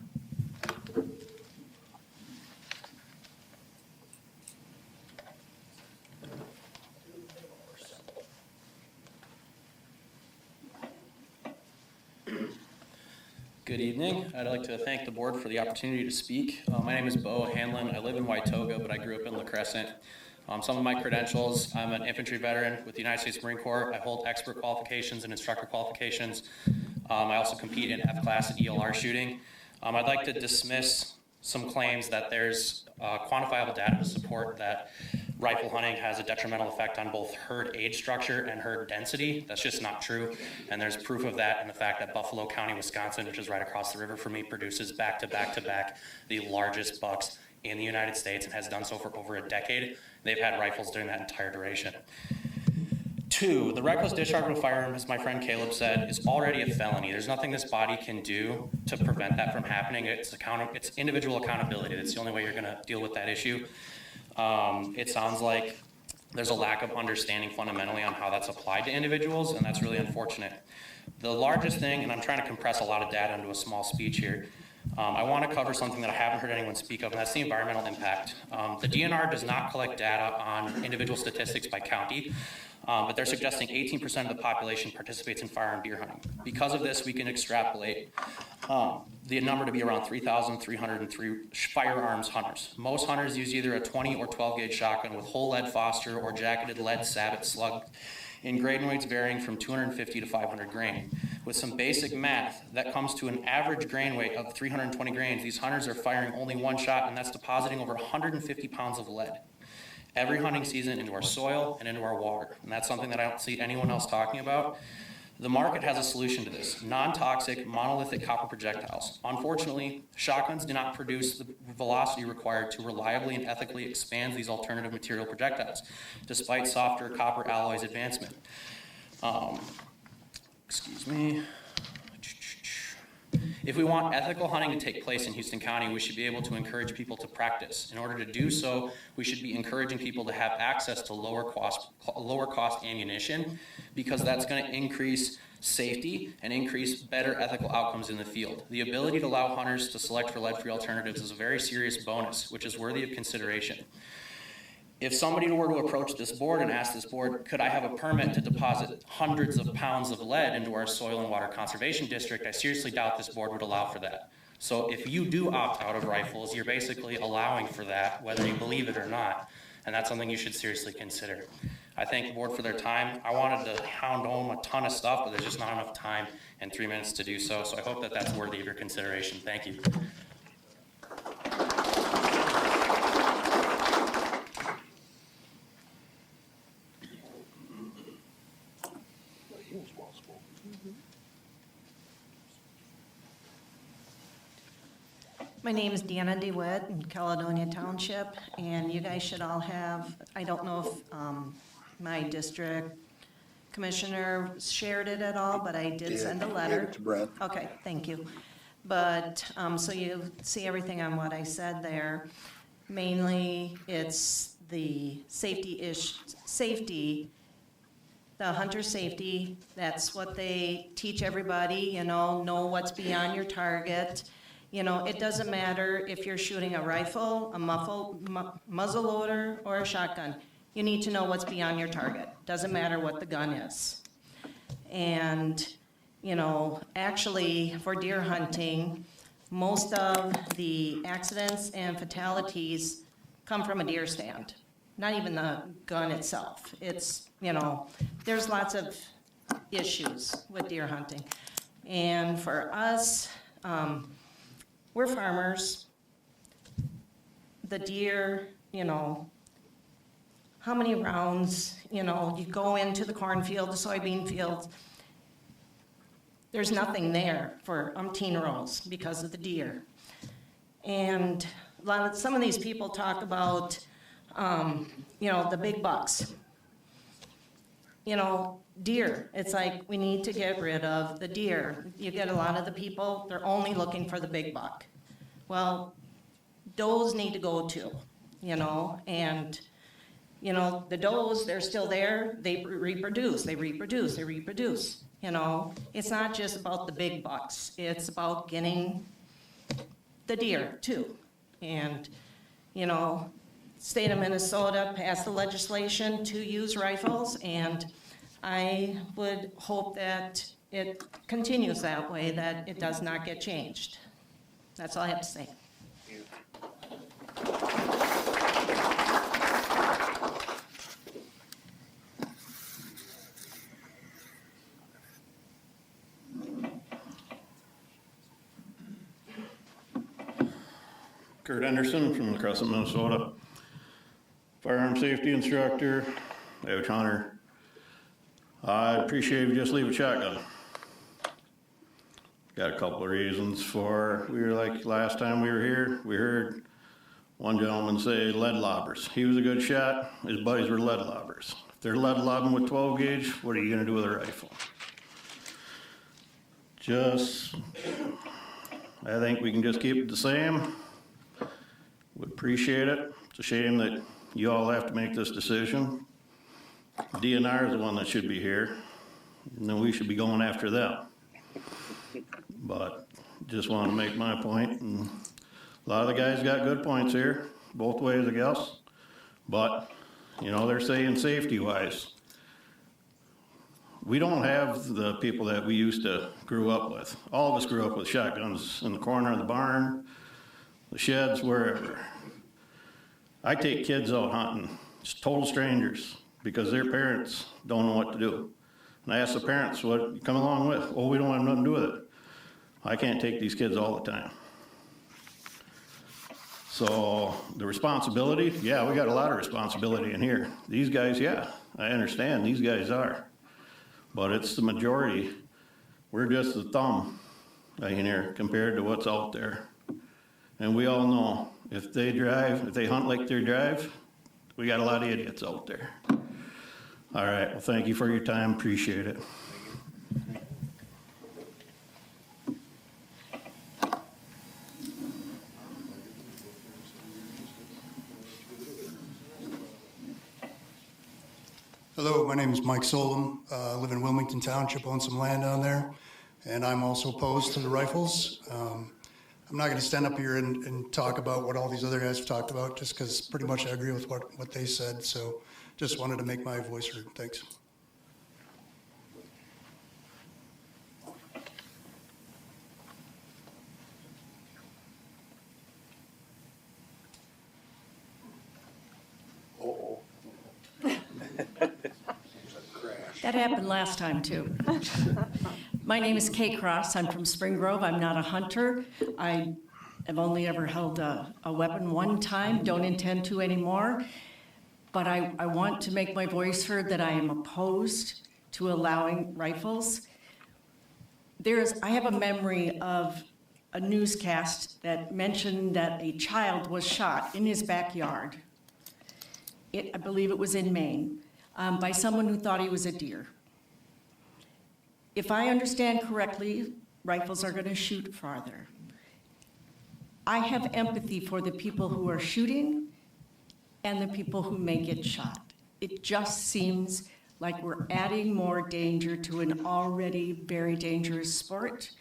Good evening. I'd like to thank the board for the opportunity to speak. My name is Bo Hanlon. I live in Waitoga, but I grew up in La Crescent. Some of my credentials: I'm an infantry veteran with the United States Marine Corps. I hold expert qualifications and instructor qualifications. I also compete in F-class and ELR shooting. I'd like to dismiss some claims that there's quantifiable data to support that rifle hunting has a detrimental effect on both herd age structure and herd density. That's just not true, and there's proof of that in the fact that Buffalo County, Wisconsin, which is right across the river from me, produces back to back the largest bucks in the United States and has done so for over a decade. They've had rifles during that entire duration. 2, the reckless discharge of a firearm, as my friend Caleb said, is already a felony. There's nothing this body can do to prevent that from happening. It's individual accountability. That's the only way you're going to deal with that issue. It sounds like there's a lack of understanding fundamentally on how that's applied to individuals, and that's really unfortunate. The largest thing, and I'm trying to compress a lot of data into a small speech here, I want to cover something that I haven't heard anyone speak of, and that's the environmental impact. The DNR does not collect data on individual statistics by county, but they're suggesting 18% of the population participates in firearm deer hunting. Because of this, we can extrapolate the number to be around 3,303 firearms hunters. Most hunters use either a 20 or 12 gauge shotgun with whole lead Foster or jacketed lead Sabot slug in grain weights varying from 250 to 500 grain. With some basic math, that comes to an average grain weight of 320 grains. These hunters are firing only one shot, and that's depositing over 150 pounds of lead every hunting season into our soil and into our water. And that's something that I don't see anyone else talking about. The market has a solution to this: non-toxic, monolithic copper projectiles. Unfortunately, shotguns do not produce the velocity required to reliably and ethically expand these alternative material projectiles, despite softer copper alloys advancement. If we want ethical hunting to take place in Houston County, we should be able to encourage people to practice. In order to do so, we should be encouraging people to have access to lower cost ammunition, because that's going to increase safety and increase better ethical outcomes in the field. The ability to allow hunters to select for lead-free alternatives is a very serious bonus, which is worthy of consideration. If somebody were to approach this board and ask this board, could I have a permit to deposit hundreds of pounds of lead into our soil and water conservation district, I seriously doubt this board would allow for that. So if you do opt out of rifles, you're basically allowing for that, whether you believe it or not, and that's something you should seriously consider. I thank the board for their time. I wanted to hound home a ton of stuff, but there's just not enough time in 3 minutes to do so, so I hope that that's worthy of your consideration. Thank you. My name is Deanna DeWitt in Caledonia Township, and you guys should all have, I don't know if my district commissioner shared it at all, but I did send a letter. Gave it to Brett. Okay, thank you. But, so you see everything on what I said there. Mainly, it's the safety, the hunter safety, that's what they teach everybody, you know what's beyond your target. You know, it doesn't matter if you're shooting a rifle, a muzzle loader, or a shotgun. You need to know what's beyond your target. Doesn't matter what the gun is. And, you know, actually, for deer hunting, most of the accidents and fatalities come from a deer stand, not even the gun itself. It's, you know, there's lots of issues with deer hunting. And for us, we're farmers. The deer, you know, how many rounds, you know, you go into the cornfield, the soybean fields, there's nothing there for umpteen rows because of the deer. And some of these people talk about, you know, the big bucks. You know, deer, it's like we need to get rid of the deer. You get a lot of the people, they're only looking for the big buck. Well, does need to go too, you know, and, you know, the does, they're still there, they reproduce, you know. It's not just about the big bucks, it's about getting the deer too. And, you know, state of Minnesota passed the legislation to use rifles, and I would hope that it continues that way, that it does not get changed. That's all I have to say. Kurt Henderson from Crescent, Minnesota. Firearm safety instructor, Edge hunter. I'd appreciate if you just leave a shotgun. Got a couple of reasons for, we were like last time we were here, we heard one gentleman say lead lobbers. He was a good shot, his buddies were lead lobbers. If they're lead lobbing with 12 gauge, what are you gonna do with a rifle? I think we can just keep it the same. Would appreciate it. It's a shame that you all have to make this decision. DNR is the one that should be here, and then we should be going after them. But just want to make my point, and a lot of the guys got good points here, both ways, I guess. But, you know, they're saying safety-wise. We don't have the people that we used to grew up with. All of us grew up with shotguns in the corner of the barn, the sheds, wherever. I take kids out hunting, just total strangers, because their parents don't know what to do. And I ask the parents, what you come along with? Oh, we don't have nothing to do with it. I can't take these kids all the time. So the responsibility, yeah, we got a lot of responsibility in here. These guys, yeah, I understand, these guys are. But it's the majority. We're just the thumb in here compared to what's out there. And we all know, if they hunt like they drive, we got a lot of idiots out there. All right, well, thank you for your time, appreciate it. Hello, my name is Mike Solom. I live in Wilmington Township, own some land down there, and I'm also opposed to the rifles. I'm not going to stand up here and talk about what all these other guys have talked about, just because pretty much I agree with what they said. So just wanted to make my voice heard. Thanks. That happened last time, too. My name is Kay Cross. I'm from Spring Grove. I'm not a hunter. I have only ever held a weapon one time, don't intend to anymore. But I want to make my voice heard that I am opposed to allowing rifles. I have a memory of a newscast that mentioned that a child was shot in his backyard. I believe it was in Maine. By someone who thought he was a deer. If I understand correctly, rifles are going to shoot farther. I have empathy for the people who are shooting and the people who may get shot. It just seems like we're adding more danger to an already very dangerous sport.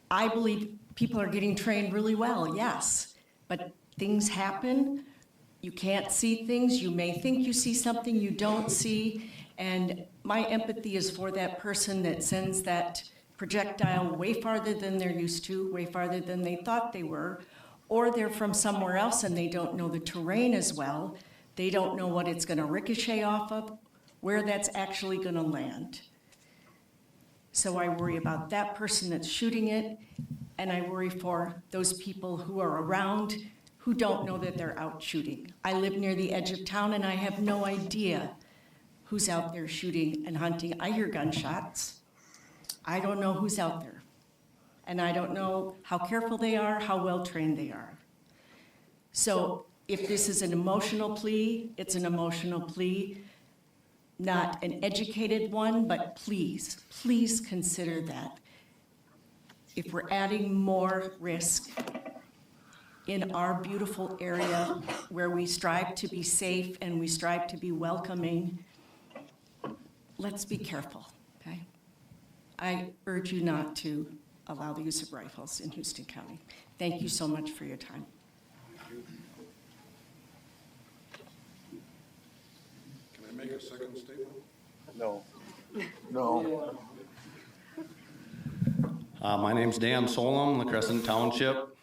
I believe people are getting trained really well, yes, but things happen. You can't see things. You may think you see something you don't see. And my empathy is for that person that sends that projectile way farther than they're used to, way farther than they thought they were, or they're from somewhere else and they don't know the terrain as well. They don't know what it's going to ricochet off of, where that's actually going to land. So I worry about that person that's shooting it, and I worry for those people who are around who don't know that they're out shooting. I live near the edge of town and I have no idea who's out there shooting and hunting. I hear gunshots. I don't know who's out there. And I don't know how careful they are, how well trained they are. So if this is an emotional plea, it's an emotional plea, not an educated one, but please, please consider that. If we're adding more risk in our beautiful area where we strive to be safe and we strive to be welcoming, let's be careful, okay? I urge you not to allow the use of rifles in Houston County. Thank you so much for your time. Can I make a second statement? No. No. My name's Dan Solom, La Crescent Township.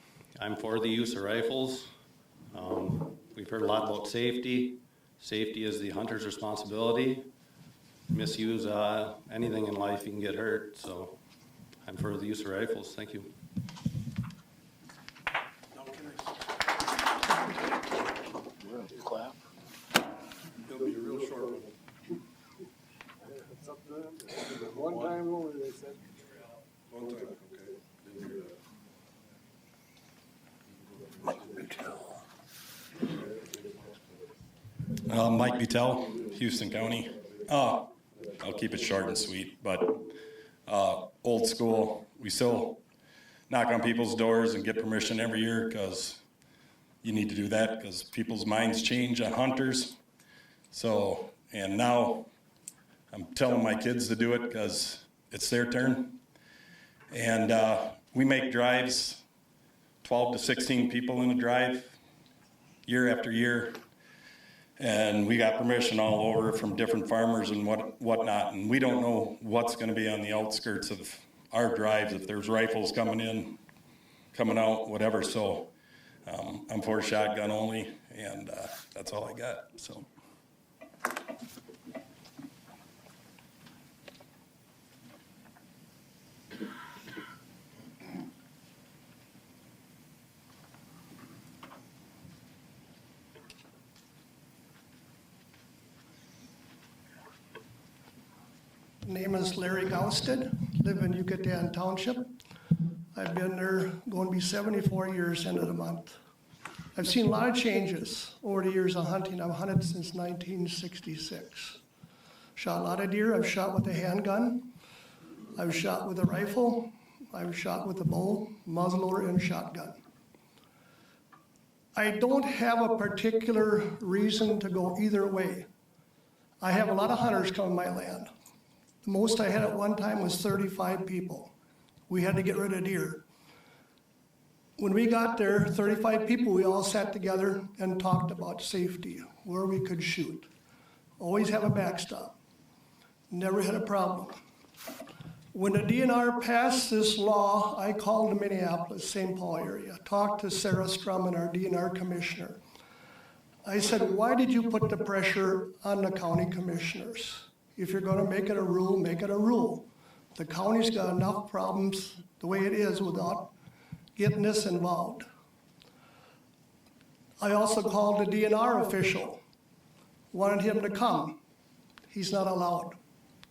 I'm for the use of rifles. We've heard a lot about safety. Safety is the hunter's responsibility. Misuse anything in life, you can get hurt. So I'm for the use of rifles. Thank you. Clap. It'll be a real short one. It's up to them. One time only, they said. One time, okay. Didn't hear that. Mike Buttel, Houston County. I'll keep it short and sweet, but old school, we still knock on people's doors and get permission every year because you need to do that because people's minds change on hunters. So, and now I'm telling my kids to do it because it's their turn. And we make drives, 12 to 16 people in a drive, year after year. And we got permission all over from different farmers and whatnot. And we don't know what's going to be on the outskirts of our drives, if there's rifles coming in, coming out, whatever. So I'm for shotgun only, and that's all I got. So. Name is Larry Gausted, live in Yucatan Township. I've been there going to be 74 years end of the month. I've seen a lot of changes over the years of hunting. I've hunted since 1966. Shot a lot of deer. I've shot with a handgun. I've shot with a rifle. I've shot with a bow, muzzleloader, and shotgun. I don't have a particular reason to go either way I have a lot of hunters come on my land. The most I had at one time was 35 people. We had to get rid of deer. When we got there, 35 people, we all sat together and talked about safety, where we could shoot. Always have a backstop. Never had a problem. When the DNR passed this law, I called to Minneapolis, St. Paul area, talked to Sarah Strumman, our DNR commissioner. I said, why did you put the pressure on the county commissioners? If you're gonna make it a rule, make it a rule. The county's got enough problems the way it is without getting this involved. I also called the DNR official, wanted him to come. He's not allowed.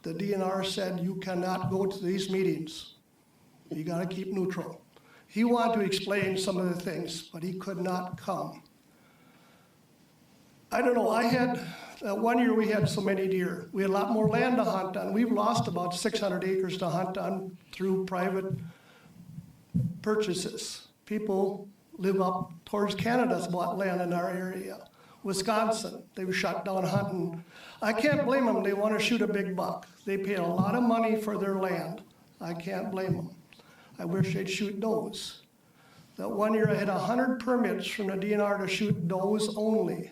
The DNR said, you cannot go to these meetings. You gotta keep neutral. He wanted to explain some of the things, but he could not come. I don't know, I had, one year we had so many deer. We had a lot more land to hunt on. We've lost about 600 acres to hunt on through private purchases. People live up towards Canada's bought land in our area. Wisconsin, they've shut down hunting. I can't blame them, they want to shoot a big buck. They paid a lot of money for their land. I can't blame them. I wish they'd shoot does. That one year I had 100 permits from the DNR to shoot does only.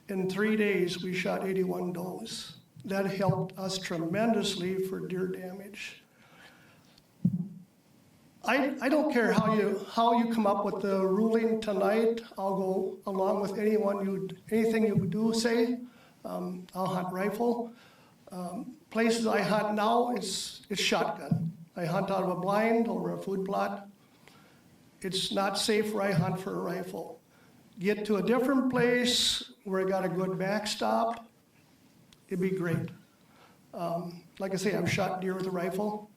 In 3 days, we shot 81 does. That helped us tremendously for deer damage. I don't care how you come up with the ruling tonight. I'll go along with anything you do say. I'll hunt rifle. Places I hunt now, it's shotgun. I hunt out of a blind over a food plot. It's not safe where I hunt for a rifle. Get to a different place where I got a good backstop, it'd be great. Like I say, I've shot deer with a rifle.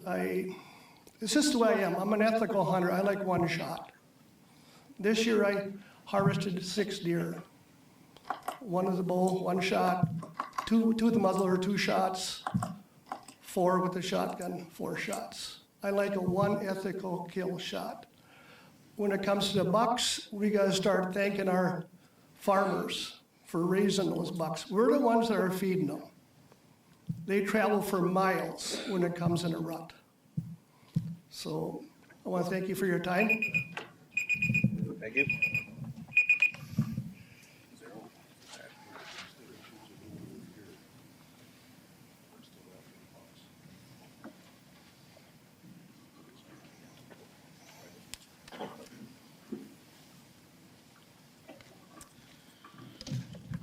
It's just the way I am. I'm an ethical hunter. I like one shot. This year I harvested 6 deer. One with the bow, 1 shot, two with the muzzle or 2 shots, 4 with the shotgun, 4 shots. I like a one ethical kill shot. When it comes to the bucks, we gotta start thanking our farmers for raising those bucks. We're the ones that are feeding them. They travel for miles when it comes in a rut. So I want to thank you for your time. Thank you.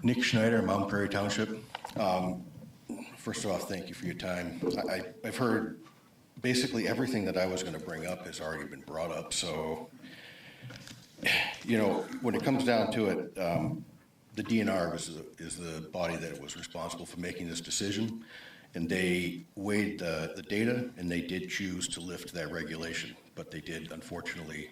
Nick Schneider, Mountain Prairie Township. First of all, thank you for your time. I've heard basically everything that I was going to bring up has already been brought up. So, you know, when it comes down to it, the DNR is the body that was responsible for making this decision, and they weighed the data, and they did choose to lift that regulation, but they did unfortunately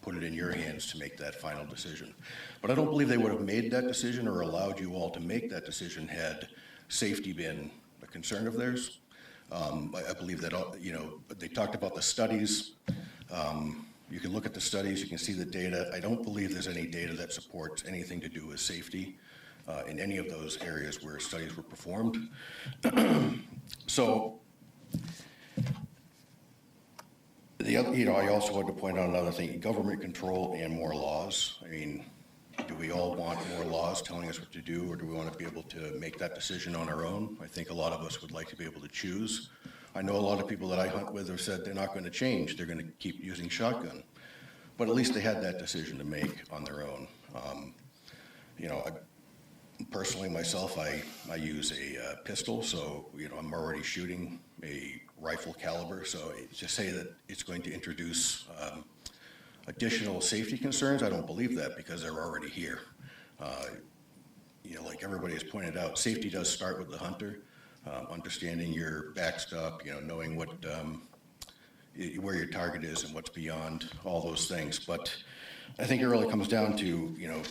put it in your hands to make that final decision. But I don't believe they would have made that decision or allowed you all to make that decision had safety been a concern of theirs. I believe that, you know, they talked about the studies. You can look at the studies, you can see the data. I don't believe there's any data that supports anything to do with safety in any of those areas where studies were performed. So, you know, I also want to point out another thing, government control and more laws. I mean, do we all want more laws telling us what to do, or do we want to be able to make that decision on our own? I think a lot of us would like to be able to choose. I know a lot of people that I hunt with have said they're not going to change. They're going to keep using shotgun. But at least they had that decision to make on their own. You know, personally myself, I use a pistol, so, you know, I'm already shooting a rifle caliber. So to say that it's going to introduce additional safety concerns, I don't believe that, because they're already here. You know, like everybody has pointed out, safety does start with the hunter, understanding your backstop, you know, knowing what where your target is and what's beyond all those things. But I think it really comes down to, you know,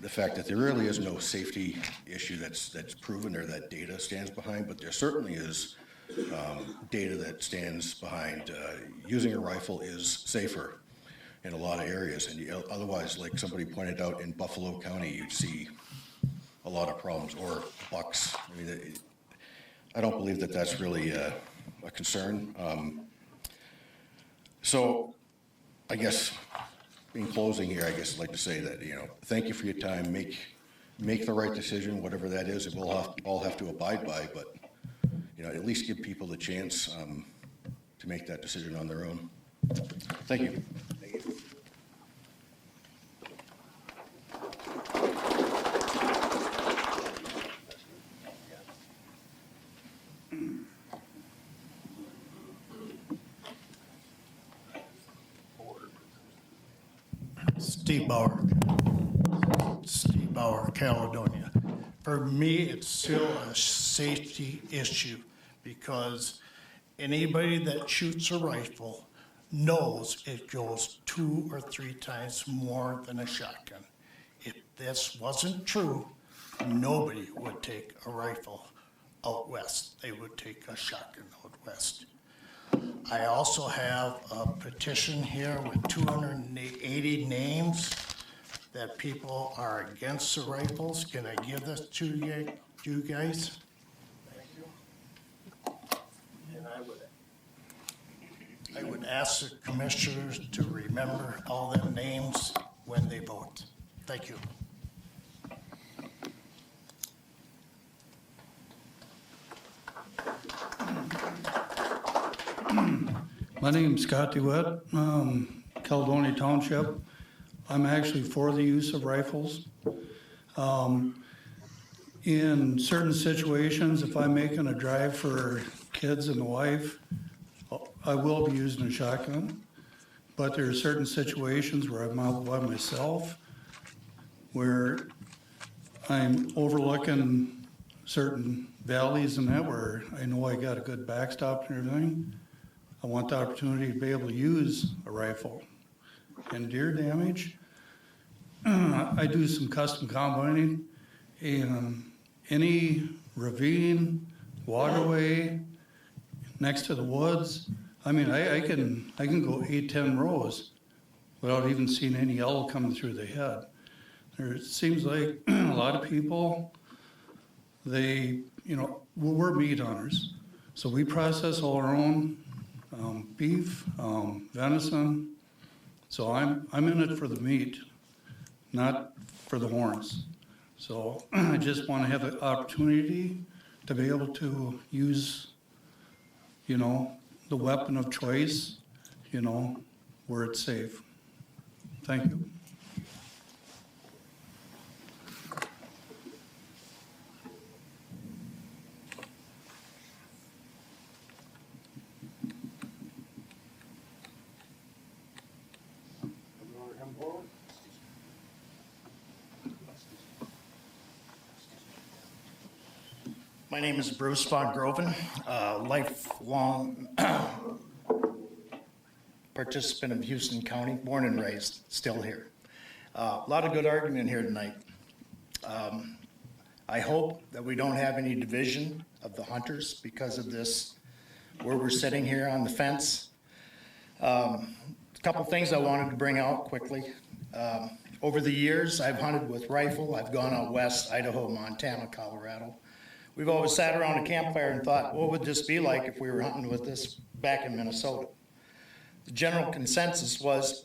the fact that there really is no safety issue that's proven or that data stands behind, but there certainly is data that stands behind using a rifle is safer in a lot of areas. And otherwise, like somebody pointed out, in Buffalo County, you'd see a lot of problems, or bucks. I mean, I don't believe that that's really a concern. So I guess in closing here, I guess I'd like to say that, thank you for your time. Make the right decision, whatever that is. We'll all have to abide by, but, at least give people the chance to make that decision on their own. Thank you. Steve Bauer, Caledonia. For me, it's still a safety issue because anybody that shoots a rifle knows it goes 2 or 3 times more than a shotgun. If this wasn't true, nobody would take a rifle out west. They would take a shotgun out west. I also have a petition here with 280 names that people are against the rifles. Can I give this to you guys? Thank you. And I would ask the commissioners to remember all them names when they vote. Thank you. My name's Scott DeWitt, Caledonia Township. I'm actually for the use of rifles. In certain situations, if I'm making a drive for kids and the wife, I will be using a shotgun. But there are certain situations where I'm out by myself, where I'm overlooking certain valleys and that, where I know I got a good backstop and everything. I want the opportunity to be able to use a rifle. And deer damage, I do some custom combining, and any ravine, waterway, next to the woods, I mean, I can go 8-10 rows without even seeing any yellow coming through the head. It seems like a lot of people, we're meat hunters, so we process all our own beef, venison. So I'm in it for the meat, not for the horns. So I just want to have the opportunity to be able to use, the weapon of choice, where it's safe. Thank you. My name is Bruce Von Groven, lifelong participant of Houston County, born and raised, still here. A lot of good argument here tonight. I hope that we don't have any division of the hunters because of this, where we're sitting here on the fence. A couple things I wanted to bring out quickly. Over the years, I've hunted with rifle. I've gone out west, Idaho, Montana, Colorado. We've always sat around a campfire and thought, what would this be like if we were hunting with this back in Minnesota? The general consensus was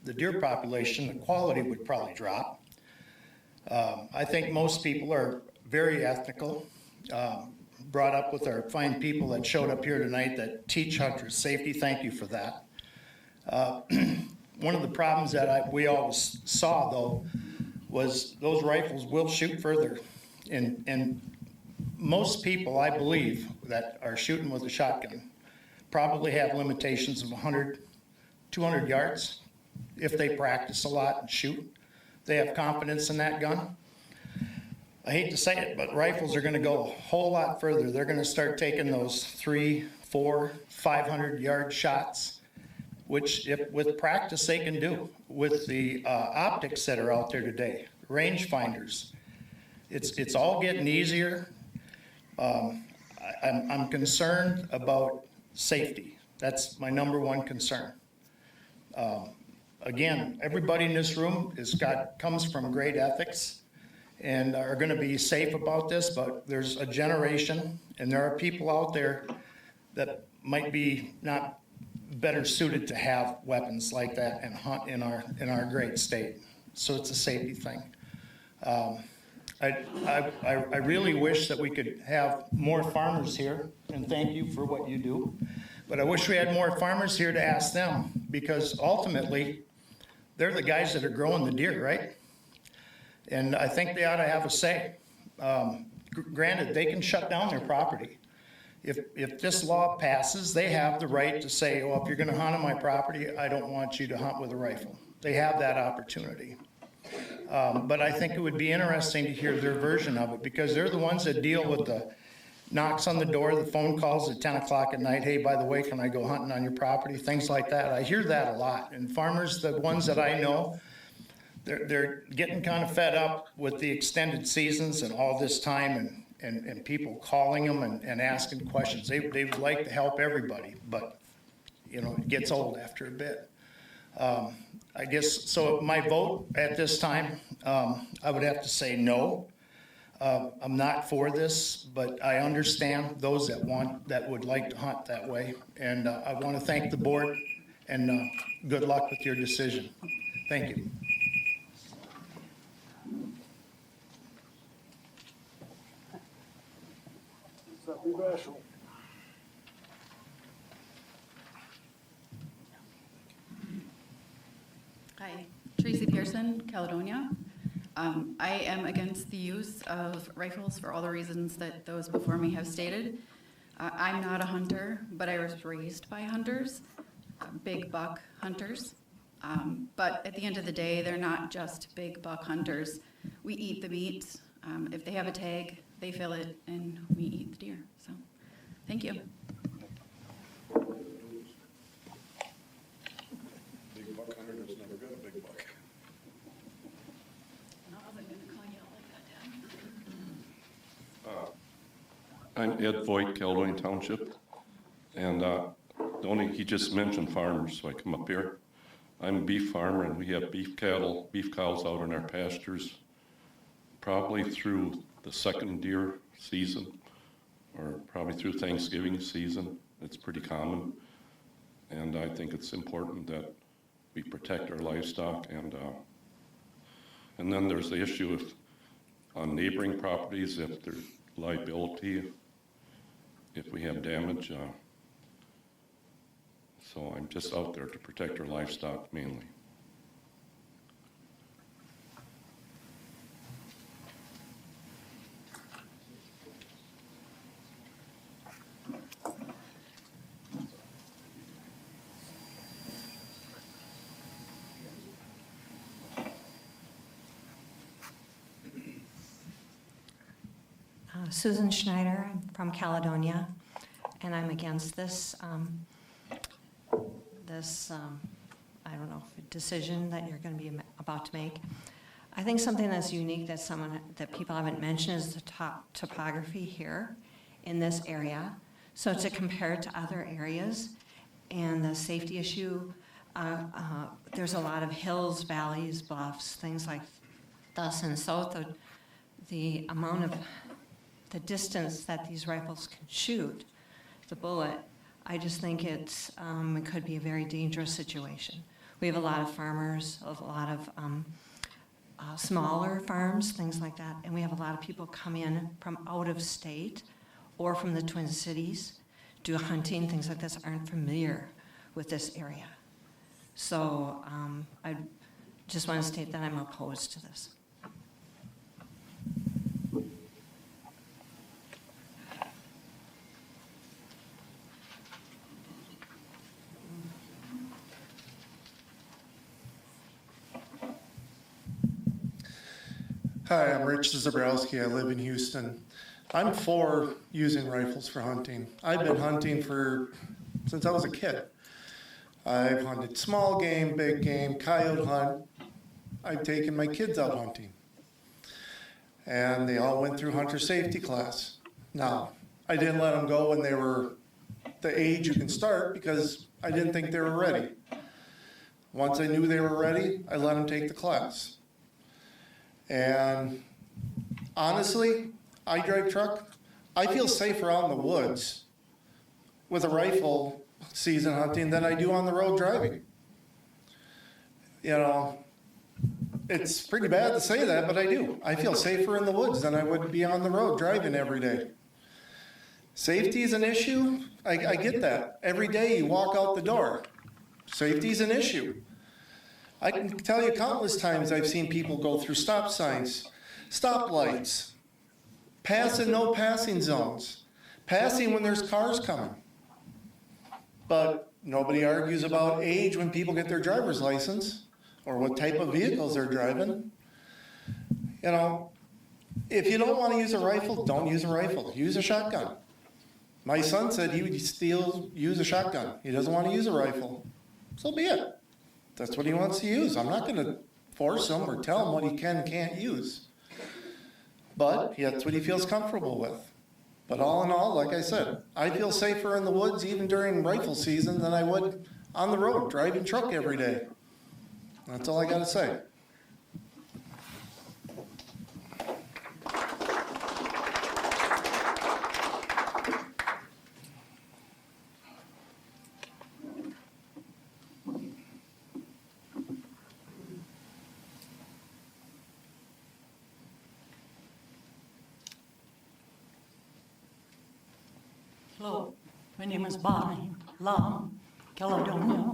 the deer population, the quality would probably drop. I think most people are very ethical, brought up with our fine people that showed up here tonight that teach hunters safety. Thank you for that. One of the problems that we always saw, though, was those rifles will shoot further. And most people, I believe, that are shooting with a shotgun probably have limitations of 100, 200 yards if they practice a lot and shoot. They have confidence in that gun. I hate to say it, but rifles are going to go a whole lot further. They're going to start taking those 300, 400, 500-yard shots, which with practice they can do. With the optics that are out there today, rangefinders, it's all getting easier. I'm concerned about safety. That's my number one concern. Again, everybody in this room comes from great ethics, and are going to be safe about this, but there's a generation, and there are people out there that might be not better suited to have weapons like that and hunt in our great state. So it's a safety thing. I really wish that we could have more farmers here, and thank you for what you do. But I wish we had more farmers here to ask them, because ultimately, they're the guys that are growing the deer, right? And I think they ought to have a say. Granted, they can shut down their property. If this law passes, they have the right to say, well, if you're gonna hunt on my property, I don't want you to hunt with a rifle. They have that opportunity. But I think it would be interesting to hear their version of it, because they're the ones that deal with the knocks on the door, the phone calls at 10 o'clock at night, hey, by the way, can I go hunting on your property? Things like that. I hear that a lot. And farmers, the ones that I know, they're getting kind of fed up with the extended seasons and all this time and people calling them and asking questions. They would like to help everybody, but, you know, it gets old after a bit. I guess, so my vote at this time, I would have to say no. I'm not for this, but I understand those that would like to hunt that way. And I want to thank the board, and good luck with your decision. Thank you. Something special. Hi, Tracy Pearson, Caledonia. I am against the use of rifles for all the reasons that those before me have stated. I'm not a hunter, but I was raised by hunters, big buck hunters. But at the end of the day, they're not just big buck hunters. We eat the meat. If they have a tag, they fill it, and we eat the deer. So, thank you. Big buck hunter has never got a big buck. I'm Ed Voigt, Caledonia Township, and he just mentioned farmers, so I come up here. I'm a beef farmer, and we have beef cows out in our pastures, probably through the second deer season, or probably through Thanksgiving season. It's pretty common, and I think it's important that we protect our livestock. And then there's the issue of on neighboring properties, if there's liability, if we have damage. So I'm just out there to protect our livestock mainly. Susan Schneider, I'm from Caledonia, and I'm against this, I don't know, decision that you're going to be about to make. I think something that's unique that people haven't mentioned is the topography here in this area. So to compare it to other areas and the safety issue, there's a lot of hills, valleys, bluffs, things like this, and so the amount of the distance that these rifles can shoot the bullet, I just think it could be a very dangerous situation. We have a lot of farmers, a lot of smaller farms, things like that, and we have a lot of people come in from out of state or from the Twin Cities, do hunting, things like this, aren't familiar with this area. So I just want to state that I'm opposed to this. Hi, I'm Rich Zabrowski. I live in Houston. I'm for using rifles for hunting. I've been hunting since I was a kid. I've hunted small game, big game, coyote hunt. I've taken my kids out hunting. And they all went through hunter safety class. Now, I didn't let them go when they were the age you can start because I didn't think they were ready. Once I knew they were ready, I let them take the class. And honestly, I drive truck. I feel safer out in the woods with a rifle season hunting than I do on the road driving. You know, it's pretty bad to say that, but I do. I feel safer in the woods than I would be on the road driving every day. Safety is an issue. I get that. Every day you walk out the door, safety is an issue. I can tell you countless times I've seen people go through stop signs, stoplights, pass in no passing zones, passing when there's cars coming. But nobody argues about age when people get their driver's license or what type of vehicles they're driving. You know, if you don't want to use a rifle, don't use a rifle. Use a shotgun. My son said he would use a shotgun. He doesn't want to use a rifle. So be it. That's what he wants to use. I'm not going to force him or tell him what he can and can't use. But that's what he feels comfortable with. But all in all, like I said, I feel safer in the woods even during rifle season than I would on the road driving truck every day. That's all I got to say. Hello, my name is Bonnie Lum, Caledonia.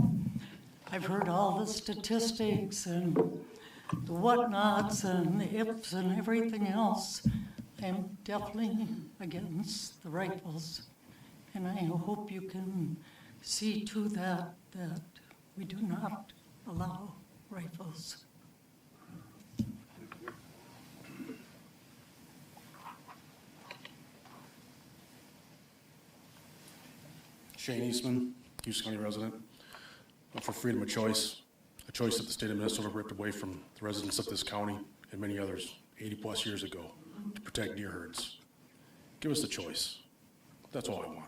I've heard all the statistics and the whatnots and the ifs and everything else. I'm definitely against the rifles, and I hope you can see to that we do not allow rifles. Shane Eastman, Houston County resident. I'm for freedom of choice, a choice that the state of Minnesota ripped away from the residents of this county and many others 80-plus years ago to protect deer herds. Give us the choice. That's all I want.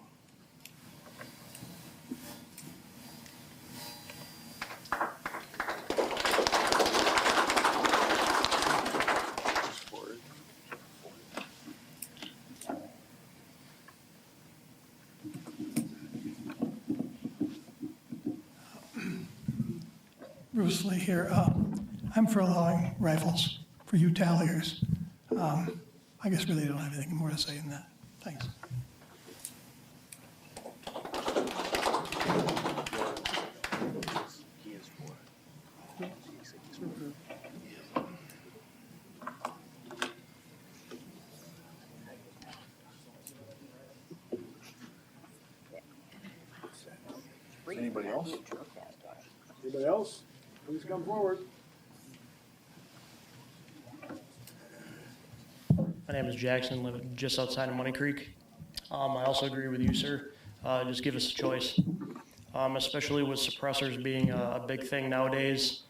Bruce Lee here. I'm for allowing rifles for you talliers. I guess really don't have anything more to say than that. Thanks. Anybody else? Anybody else? Please come forward. My name is Jackson, live just outside of Money Creek. I also agree with you, sir. Just give us a choice, especially with suppressors being a big thing nowadays.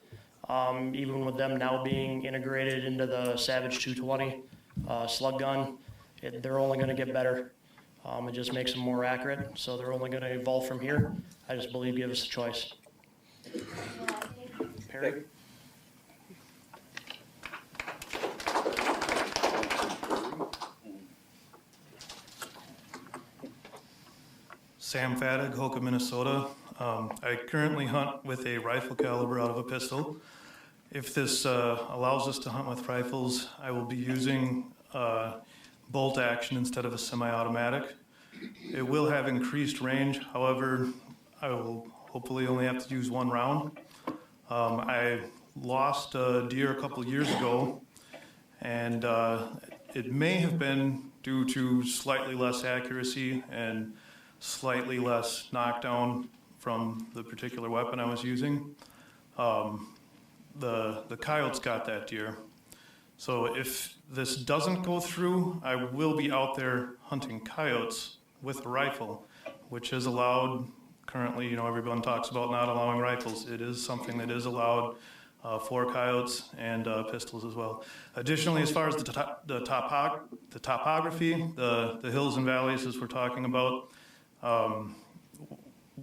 Even with them now being integrated into the Savage 220 slug gun, they're only going to get better. It just makes them more accurate, so they're only going to evolve from here. I just believe give us a choice. Perry? Sam Fadig, Hoka, Minnesota. I currently hunt with a rifle caliber out of a pistol. If this allows us to hunt with rifles, I will be using bolt action instead of a semi-automatic. It will have increased range, however, I will hopefully only have to use one round. I lost a deer a couple years ago, and it may have been due to slightly less accuracy and slightly less knockdown from the particular weapon I was using. The coyotes got that deer. So if this doesn't go through, I will be out there hunting coyotes with a rifle, which is allowed currently. You know, everyone talks about not allowing rifles. It is something that is allowed for coyotes and pistols as well. Additionally, as far as the topography, the hills and valleys, as we're talking about,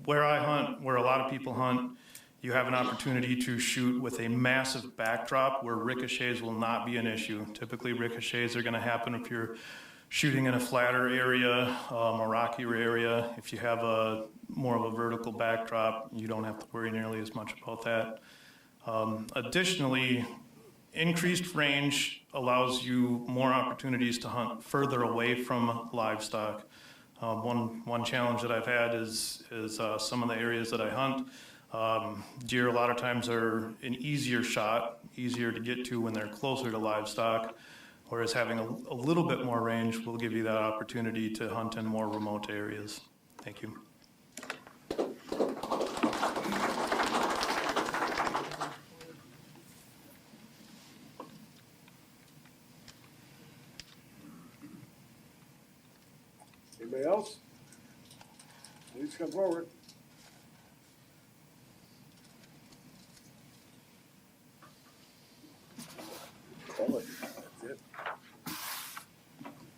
where I hunt, where a lot of people hunt, you have an opportunity to shoot with a massive backdrop where ricochets will not be an issue. Typically, ricochets are going to happen if you're shooting in a flatter area, a rockier area. If you have a more of a vertical backdrop, you don't have to worry nearly as much about that. Additionally, increased range allows you more opportunities to hunt further away from livestock. One challenge that I've had is some of the areas that I hunt, deer a lot of times are an easier shot, easier to get to when they're closer to livestock, whereas having a little bit more range will give you that opportunity to hunt in more remote areas. Thank you. Anybody else? Please come forward. That's it.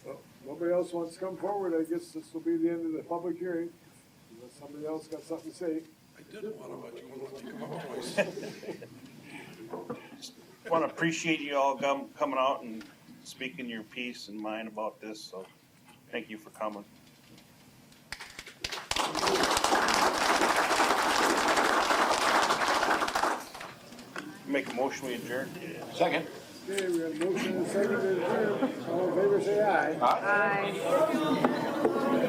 Well, nobody else wants to come forward. I guess this will be the end of the public hearing. Unless somebody else got something to say. I didn't want to, but you want to come up twice. Just want to appreciate you all coming out and speaking your piece and mind about this, so thank you for coming. Make a motion, we adjourn. Second. Okay, we have a motion and a second to adjourn. All in favor, say aye. Aye.